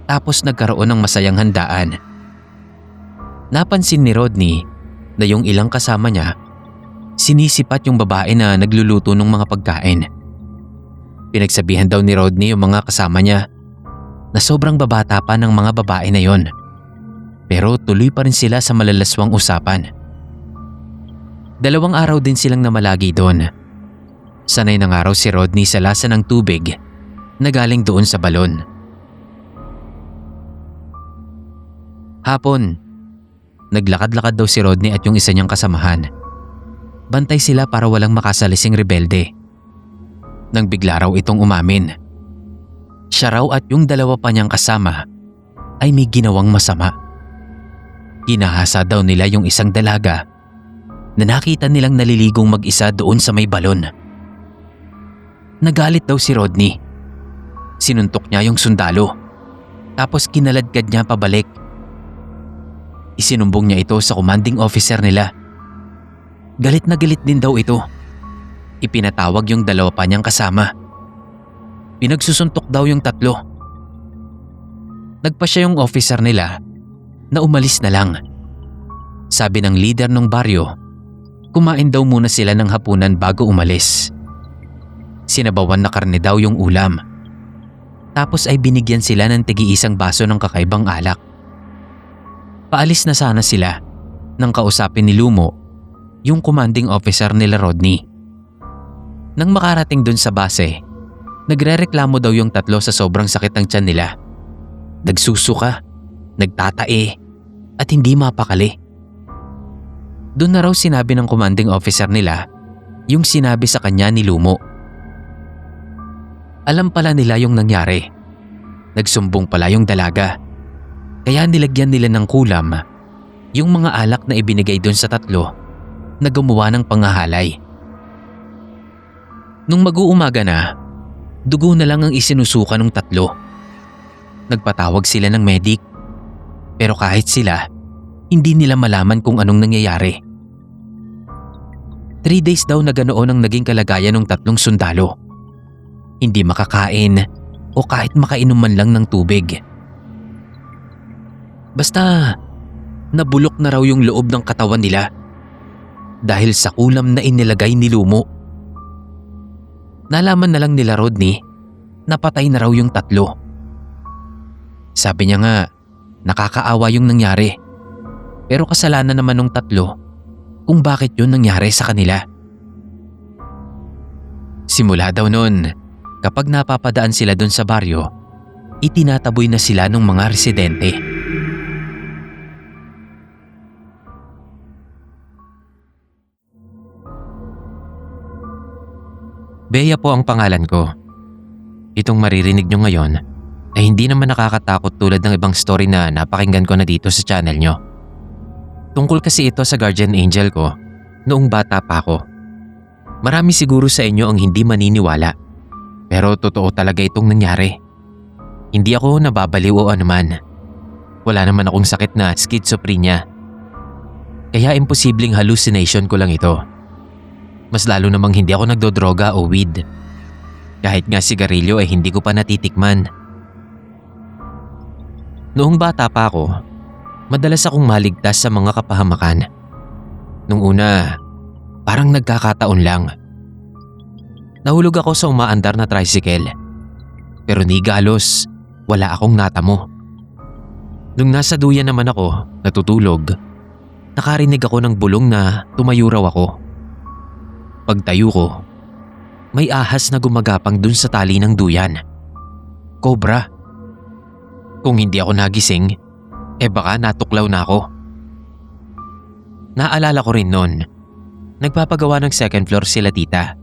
[SPEAKER 1] tapos nagkaroon ng masayang handaan. Napansin ni Rodney na yung ilang kasama niya, sinisipat yung babae na nagluluto ng mga pagkain. Pinagsabihan daw ni Rodney yung mga kasama niya na sobrang babata pa ng mga babae na yon. Pero tuloy pa rin sila sa malalaswang usapan. 2 araw din silang namalagi doon. Sanay ng araw si Rodney sa lasa ng tubig na galing doon sa balon. Hapon, naglakad-lakad daw si Rodney at yung isa niyang kasamahan. Bantay sila para walang makasalising rebelde. Nang bigla raw itong umamin. Siya raw at yung 2 pa niyang kasama ay may ginawang masama. Ginahasa daw nila yung isang dalaga na nakita nilang naliligong mag-isa doon sa may balon. Nagalit daw si Rodney. Sinuntok niya yung sundalo, tapos kinaladkad niya pabalik. Isinumbong niya ito sa commanding officer nila. Galit na galit din daw ito. Ipinatawag yung 2 pa niyang kasama. Pinagsusuntok daw yung 3. Nagpa siya yung officer nila na umalis na lang. Sabi ng leader ng baryo, kumain daw muna sila ng hapunan bago umalis. Sinabawan na karne daw yung ulam. Tapos ay binigyan sila ng tig-iisang baso ng kakaibang alak. Paalis na sana sila nang kausapin ni Lumo yung commanding officer nila Rodney. Nang makarating dun sa base, nagrereklamo daw yung 3 sa sobrang sakit ng tiyan nila. Nagsusuka, nagtatae, at hindi mapakali. Doon na raw sinabi ng commanding officer nila yung sinabi sa kanya ni Lumo. Alam pala nila yung nangyari. Nagsumbong pala yung dalaga. Kaya nilagyan nila ng kulam yung mga alak na ibinigay doon sa 3 na gumawa ng pangahalay. Nung mag-uumaga na, Dugo na lang ang isinusuka ng tatlo. Nagpatawag sila ng medic. Pero kahit sila, hindi nila malaman kung anong nangyayari. 3 days daw na ganoon ang naging kalagayan ng tatlong sundalo. Hindi makakain o kahit makainom man lang ng tubig. Basta nabulok na raw yung loob ng katawan nila dahil sa ulam na inilagay ni Lumo. Nalaman na lang nila Rodney na patay na raw yung tatlo. Sabi niya nga, nakakaawa yung nangyari. Pero kasalanan naman ng tatlo kung bakit yun nangyari sa kanila. Simula daw noon, kapag napapadaan sila doon sa baryo, itinataboy na sila ng mga residente. Bea po ang pangalan ko. Itong maririnig nyo ngayon ay hindi naman nakakatakot tulad ng ibang story na napakinggan ko na dito sa channel nyo. Tungkol kasi ito sa guardian angel ko noong bata pa ako. Marami siguro sa inyo ang hindi maniniwala, pero totoo talaga itong nangyari. Hindi ako nababaliw o anuman. Wala naman akong sakit na schizophrenia. Kaya imposibleng hallucination ko lang ito. Mas lalo namang hindi ako nagdodroga o weed. Kahit nga sigarilyo ay hindi ko pa natitikman. Noong bata pa ako, madalas akong maligtas sa mga kapahamakan. Nung una, parang nagkakataon lang. Nahulog ako sa umaandar na tricycle. Pero ni galos, wala akong natamo. Nung nasa duyan naman ako, natutulog, nakarinig ako ng bulong na tumayo raw ako. Pagtayo ko, may ahas na gumagapang dun sa tali ng duyan. Cobra. Kung hindi ako nagising, baka natuklaw na ako. Naalala ko rin noon, nagpapagawa ng second floor sila tita.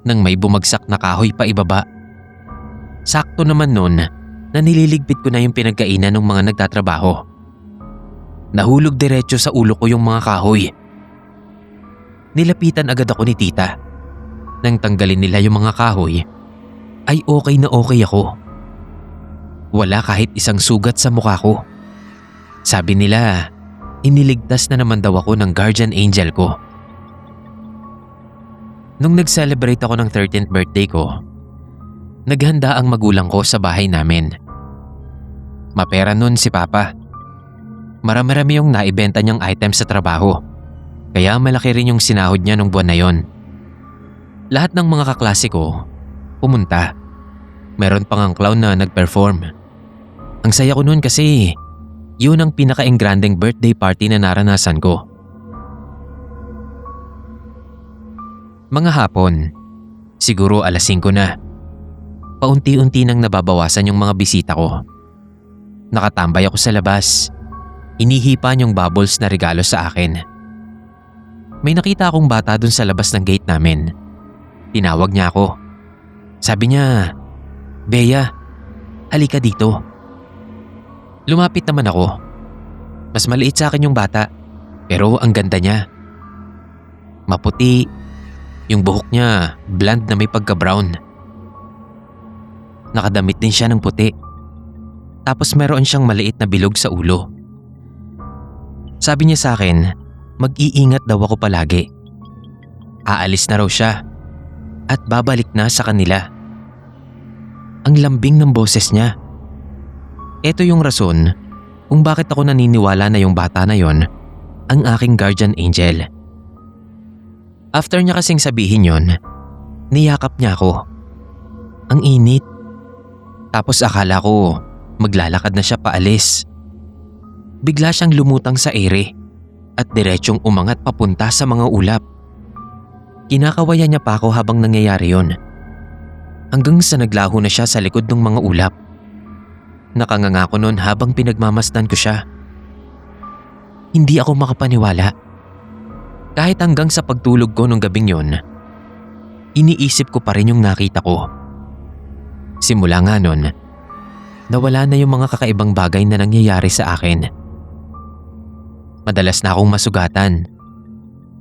[SPEAKER 1] Nang may bumagsak na kahoy pa ibaba. Sakto naman noon na nililigpit ko na yung pinagkainan ng mga nagtatrabaho. Nahulog diretso sa ulo ko yung mga kahoy. Nilapitan agad ako ni tita. Nang tanggalin nila yung mga kahoy, ay okay na okay ako. Wala kahit isang sugat sa mukha ko. Sabi nila, iniligtas na naman daw ako ng guardian angel ko. Nung nag-celebrate ako ng 13th birthday ko, naghanda ang magulang ko sa bahay namin. Mapera nun si Papa. Marami-rami yung naibenta niyang items sa trabaho. Kaya malaki rin yung sinahod niya nung buwan na yon. Lahat ng mga kaklase ko pumunta. Meron pang ang clown na nag-perform. Ang saya ko noon kasi yun ang pinaka-engranding birthday party na naranasan ko. Mga hapon, siguro 5:00 na. Paunti-unti nang nababawasan yung mga bisita ko. Nakatambay ako sa labas. Inihipan yung bubbles na regalo sa akin. May nakita akong bata dun sa labas ng gate namin. Tinawag niya ako. Sabi niya, "Bea, halika dito." Lumapit naman ako. Mas maliit sa akin yung bata, pero ang ganda niya. Maputi, yung buhok niya blonde na may pagka-brown. Nakadamit din siya ng puti. Tapos meron siyang maliit na bilog sa ulo. Sabi niya sa akin, mag-iingat daw ako palagi. Aalis na raw siya at babalik na sa kanila. Ang lambing ng boses niya. Ito yung rason kung bakit ako naniniwala na yung bata na yon ang aking guardian angel. After niya kasing sabihin yon, niyakap niya ako. Ang init. Tapos akala ko maglalakad na siya paalis. Bigla siyang lumutang sa ere at diretsong umangat papunta sa mga ulap. Kinakawayan niya pa ako habang nangyayari yon. Hanggang sa naglaho na siya sa likod ng mga ulap. Nakanganga ko noon habang pinagmamasdan ko siya. Hindi ako makapaniwala. Kahit hanggang sa pagtulog ko nung gabing yon, iniisip ko pa rin yung nakita ko. Simula nga nun, nawala na yung mga kakaibang bagay na nangyayari sa akin. Madalas na akong masugatan.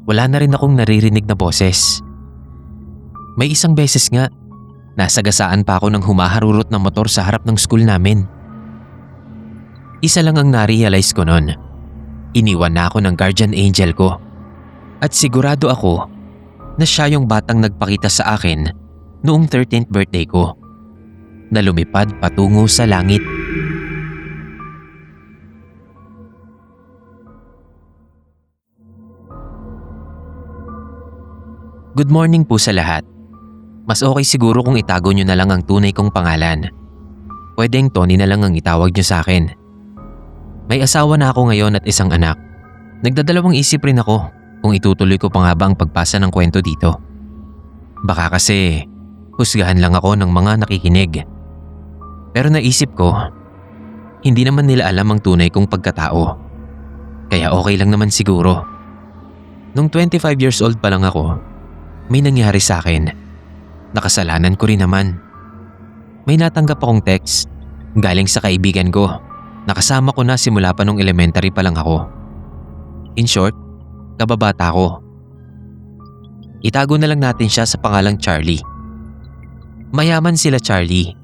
[SPEAKER 1] Wala na rin akong naririnig na boses. May isang beses nga, Nasagasaan pa ako ng humaharurot na motor sa harap ng school namin. Isa lang ang na-realize ko noon. Iniwan na ako ng guardian angel ko. At sigurado ako na siya yung batang nagpakita sa akin noong 13th birthday ko na lumipad patungo sa langit. Good morning po sa lahat. Mas okay siguro kung itago nyo na lang ang tunay kong pangalan. Pwedeng Tony na lang ang itawag nyo sa akin. May asawa na ako ngayon at isang anak. Nagdadalawang isip rin ako kung itutuloy ko pa nga ba ang pagpasa ng kwento dito. Baka kasi husgahan lang ako ng mga nakikinig. Pero naisip ko, hindi naman nila alam ang tunay kong pagkatao. Kaya okay lang naman siguro. Nung 25 years old pa lang ako, may nangyari sa akin. Nakasalanan ko rin naman. May natanggap akong text galing sa kaibigan ko. Nakasama ko na simula pa nung elementary pa lang ako. In short, kababata ko. Itago na lang natin siya sa pangalang Charlie. Mayaman sila Charlie.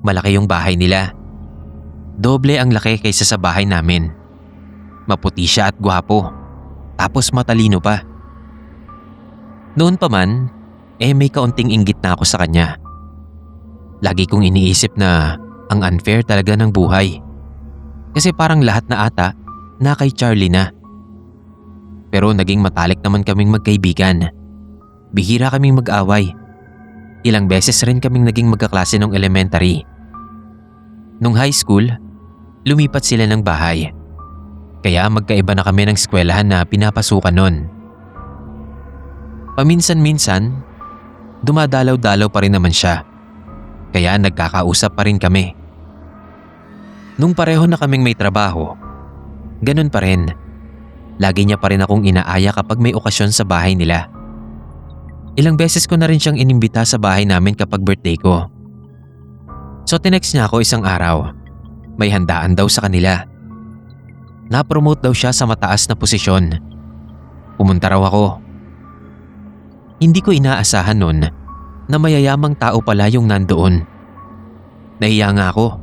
[SPEAKER 1] Malaki yung bahay nila. Doble ang laki kaysa sa bahay namin. Maputi siya at gwapo. Tapos matalino pa. Noon pa man, may kaunting inggit na ako sa kanya. Lagi kong iniisip na ang unfair talaga ng buhay. Kasi parang lahat na ata na kay Charlie na. Pero naging matalik naman kaming magkaibigan. Bihira kaming mag-away. Ilang beses rin kaming naging magkaklase nung elementary. Nung high school, lumipat sila ng bahay. Kaya magkaiba na kami ng eskwelahan na pinapasukan nun. Paminsan-minsan, dumadalaw-dalaw pa rin naman siya. Kaya nagkakausap pa rin kami. Nung pareho na kaming may trabaho, ganun pa rin. Lagi niya pa rin akong inaaya kapag may okasyon sa bahay nila. Ilang beses ko na rin siyang inimbita sa bahay namin kapag birthday ko. So tinext niya ako isang araw. May handaan daw sa kanila. Na-promote daw siya sa mataas na posisyon. Pumunta raw ako. Hindi ko inaasahan nun na mayayamang tao pala yung nandoon. Nahiya nga ako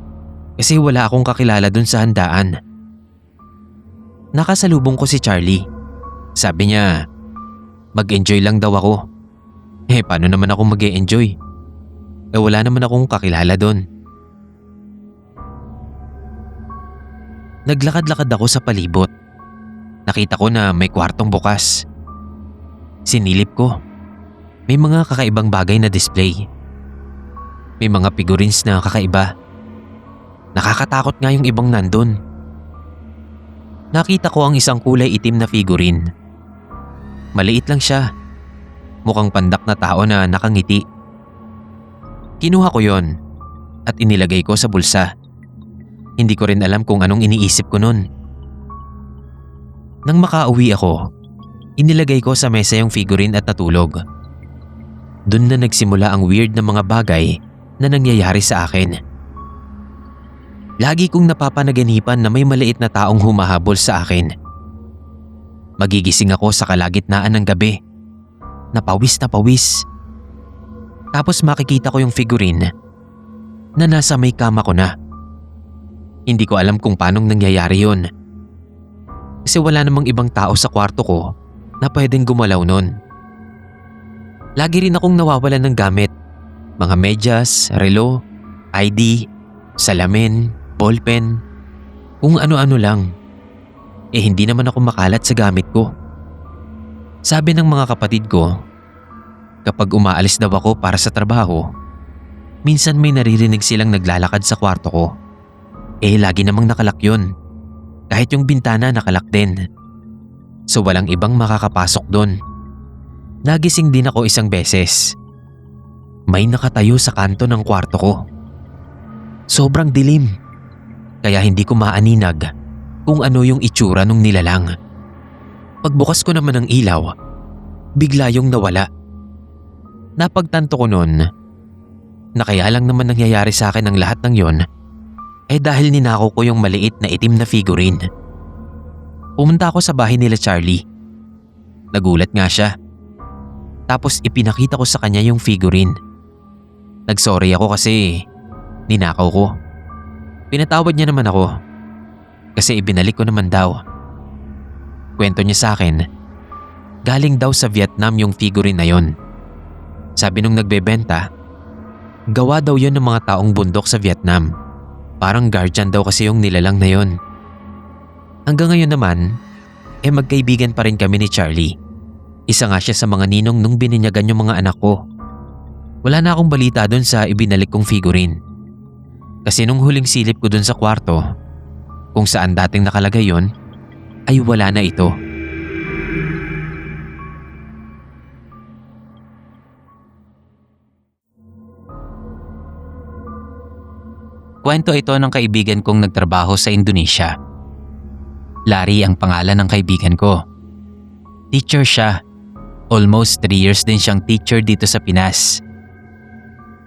[SPEAKER 1] kasi wala akong kakilala dun sa handaan. Nakasalubong ko si Charlie. Sabi niya, mag-enjoy lang daw ako. Paano naman ako mag-e-enjoy? Wala naman akong kakilala dun. Naglakad-lakad ako sa palibot. Nakita ko na may kwartong bukas. Sinilip ko. May mga kakaibang bagay na display. May mga figurines na kakaiba. Nakakatakot nga yung ibang nandun. Nakita ko ang isang kulay itim na figurine. Maliit lang siya. Mukhang pandak na tao na nakangiti. Kinuha ko yon at inilagay ko sa bulsa. Hindi ko rin alam kung anong iniisip ko nun. Nang makauwi ako, inilagay ko sa mesa yung figurine at natulog. Doon na nagsimula ang weird na mga bagay na nangyayari sa akin. Lagi kong napapanaganipan na may maliit na taong humahabol sa akin. Magigising ako sa kalagitnaan ng gabi. Napawis na pawis. Tapos makikita ko yung figurine na nasa may kama ko na. Hindi ko alam kung paanong nangyayari yun. Kasi wala namang ibang tao sa kwarto ko na pwedeng gumalaw nun. Lagi rin akong nawawalan ng gamit. Mga medyas, relo, ID, salamin, ballpen, kung ano-ano lang. Hindi naman ako makalat sa gamit ko. Sabi ng mga kapatid ko, kapag umaalis daw ako para sa trabaho, minsan may naririnig silang naglalakad sa kwarto ko. Lagi namang nakalak yun. Kahit yung bintana nakalak din. So walang ibang makakapasok doon. Nagising din ako isang beses. May nakatayo sa kanto ng kwarto ko. Sobrang dilim. Kaya hindi ko maaninag kung ano yung itsura nung nilalang. Pagbukas ko naman ng ilaw, bigla yung nawala. Napagtanto ko noon na kaya lang naman nangyayari sa akin ang lahat ng yon dahil ninakaw ko yung maliit na itim na figurine. Pumunta ako sa bahay nila Charlie. Nagulat nga siya. Tapos ipinakita ko sa kanya yung figurine. Nagsorry ako kasi ninakaw ko. Pinatawad niya naman ako kasi ibinalik ko naman daw. Kwento niya sa akin, galing daw sa Vietnam yung figurine na yon. Sabi nung nagbebenta, gawa daw yon ng mga taong bundok sa Vietnam. Parang guardian daw kasi yung nilalang na yon. Hanggang ngayon naman, magkaibigan pa rin kami ni Charlie. Isa nga siya sa mga ninong nung bininyagan yung mga anak ko. Wala na akong balita dun sa ibinalik kong figurine. Kasi nung huling silip ko dun sa kwarto, kung saan dating nakalagay yon, ay wala na ito. Kwento ito ng kaibigan kong nagtrabaho sa Indonesia. Larry ang pangalan ng kaibigan ko. Teacher siya. Almost 3 years din siyang teacher dito sa Pinas.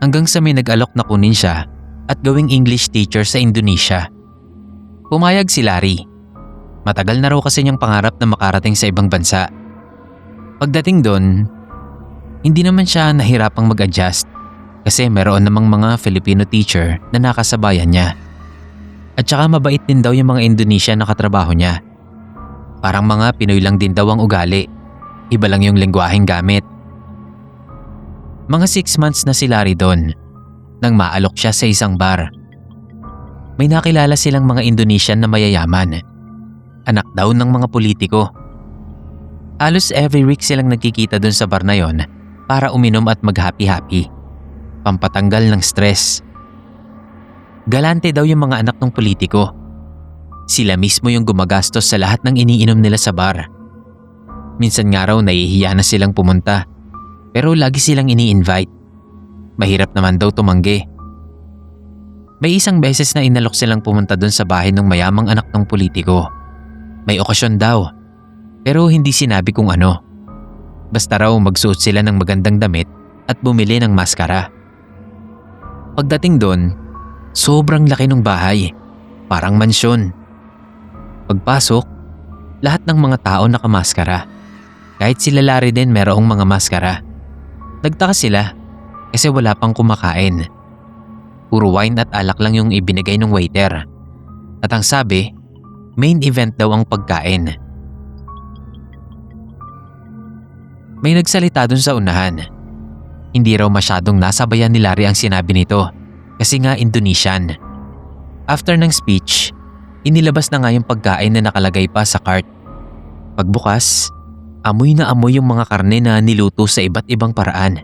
[SPEAKER 1] Hanggang sa may nag-alok na kunin siya at gawing English teacher sa Indonesia. Pumayag si Larry. Matagal na raw kasi niyang pangarap na makarating sa ibang bansa. Pagdating doon, hindi naman siya nahirapang mag-adjust kasi meron namang mga Filipino teacher na nakasabayan niya. At saka mabait din daw yung mga Indonesian na katrabaho niya. Parang mga Pinoy lang din daw ang ugali. Iba lang yung lengguwaheng gamit. Mga 6 months na si Larry doon nang maalok siya sa isang bar. May nakilala silang mga Indonesian na mayayaman. Anak daw ng mga politiko. Halos every week silang nagkikita doon sa bar na yon para uminom at mag-happy-happy. Pampatanggal ng stress. Galante daw yung mga anak ng politiko. Sila mismo yung gumagastos sa lahat ng iniinom nila sa bar. Minsan nga raw nahihiya na silang pumunta, pero lagi silang ini-invite. Mahirap naman daw tumanggi. May isang beses na inalok silang pumunta dun sa bahay ng mayamang anak ng politiko. May okasyon daw, pero hindi sinabi kung ano. Basta raw magsuot sila ng magandang damit at bumili ng maskara. Pagdating doon, sobrang laki ng bahay, parang mansyon. Pagpasok, lahat ng mga tao nakamaskara. Kahit sila Larry din merong mga maskara. Nagtaka sila kasi wala pang kumakain. Puro wine at alak lang yung ibinigay ng waiter. At ang sabi, main event daw ang pagkain. May nagsalita dun sa unahan. Hindi raw masyadong nasabayan ni Larry ang sinabi nito kasi nga Indonesian. After ng speech, inilabas na nga yung pagkain na nakalagay pa sa cart. Pagbukas, amoy na amoy yung mga karne na niluto sa iba't ibang paraan.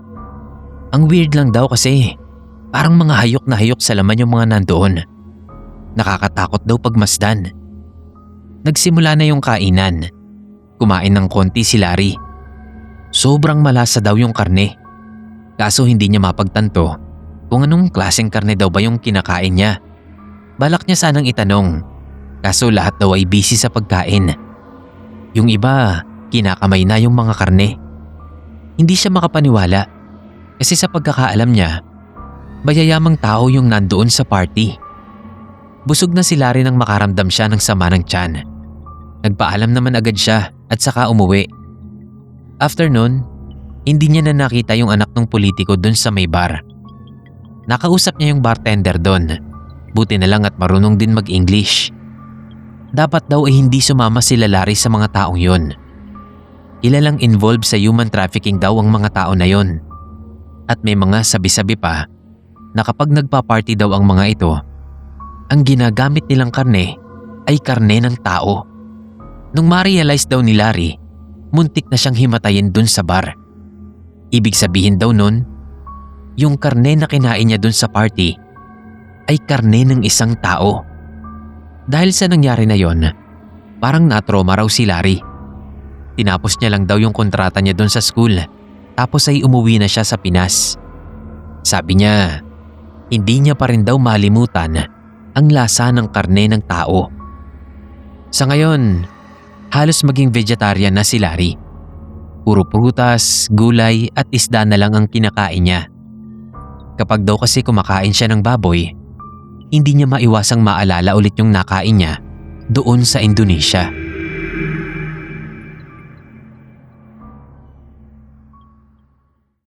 [SPEAKER 1] Ang weird lang daw kasi parang mga hayok na hayok sa laman yung mga nandoon. Nakakatakot daw pagmasdan. Nagsimula na yung kainan. Kumain ng konti si Larry. Sobrang malasa daw yung karne. Kaso hindi niya mapagtanto kung anong klaseng karne daw ba yung kinakain niya. Balak niya sanang itanong, kaso lahat daw ay busy sa pagkain. Yung iba, kinakamay na yung mga karne. Hindi siya makapaniwala kasi sa pagkakaalam niya, mayayamang tao yung nandoon sa party. Busog na si Larry nang makaramdam siya ng sama ng tiyan. Nagpaalam naman agad siya at saka umuwi. After nun, hindi niya na nakita yung anak ng politiko dun sa may bar. Nakausap niya yung bartender dun. Buti na lang at marunong din mag-English. Dapat daw ay hindi sumama sila Larry sa mga taong yun. Kilalang involved sa human trafficking daw ang mga tao na yun. At may mga sabi-sabi pa na kapag nagpa-party daw ang mga ito, ang ginagamit nilang karne ay karne ng tao. Nung ma-realize daw ni Larry, muntik na siyang himatayin dun sa bar. Ibig sabihin daw nun, yung karne na kinain niya dun sa party ay karne ng isang tao. Dahil sa nangyari na yon, parang na-trauma raw si Larry. Tinapos niya lang daw yung kontrata niya dun sa school, tapos ay umuwi na siya sa Pinas. Sabi niya, hindi niya pa rin daw malimutan ang lasa ng karne ng tao. Sa ngayon, halos maging vegetarian na si Larry. Puro prutas, gulay at isda na lang ang kinakain niya. Kapag daw kasi kumakain siya ng baboy, hindi niya maiwasang maalala ulit yung nakain niya doon sa Indonesia.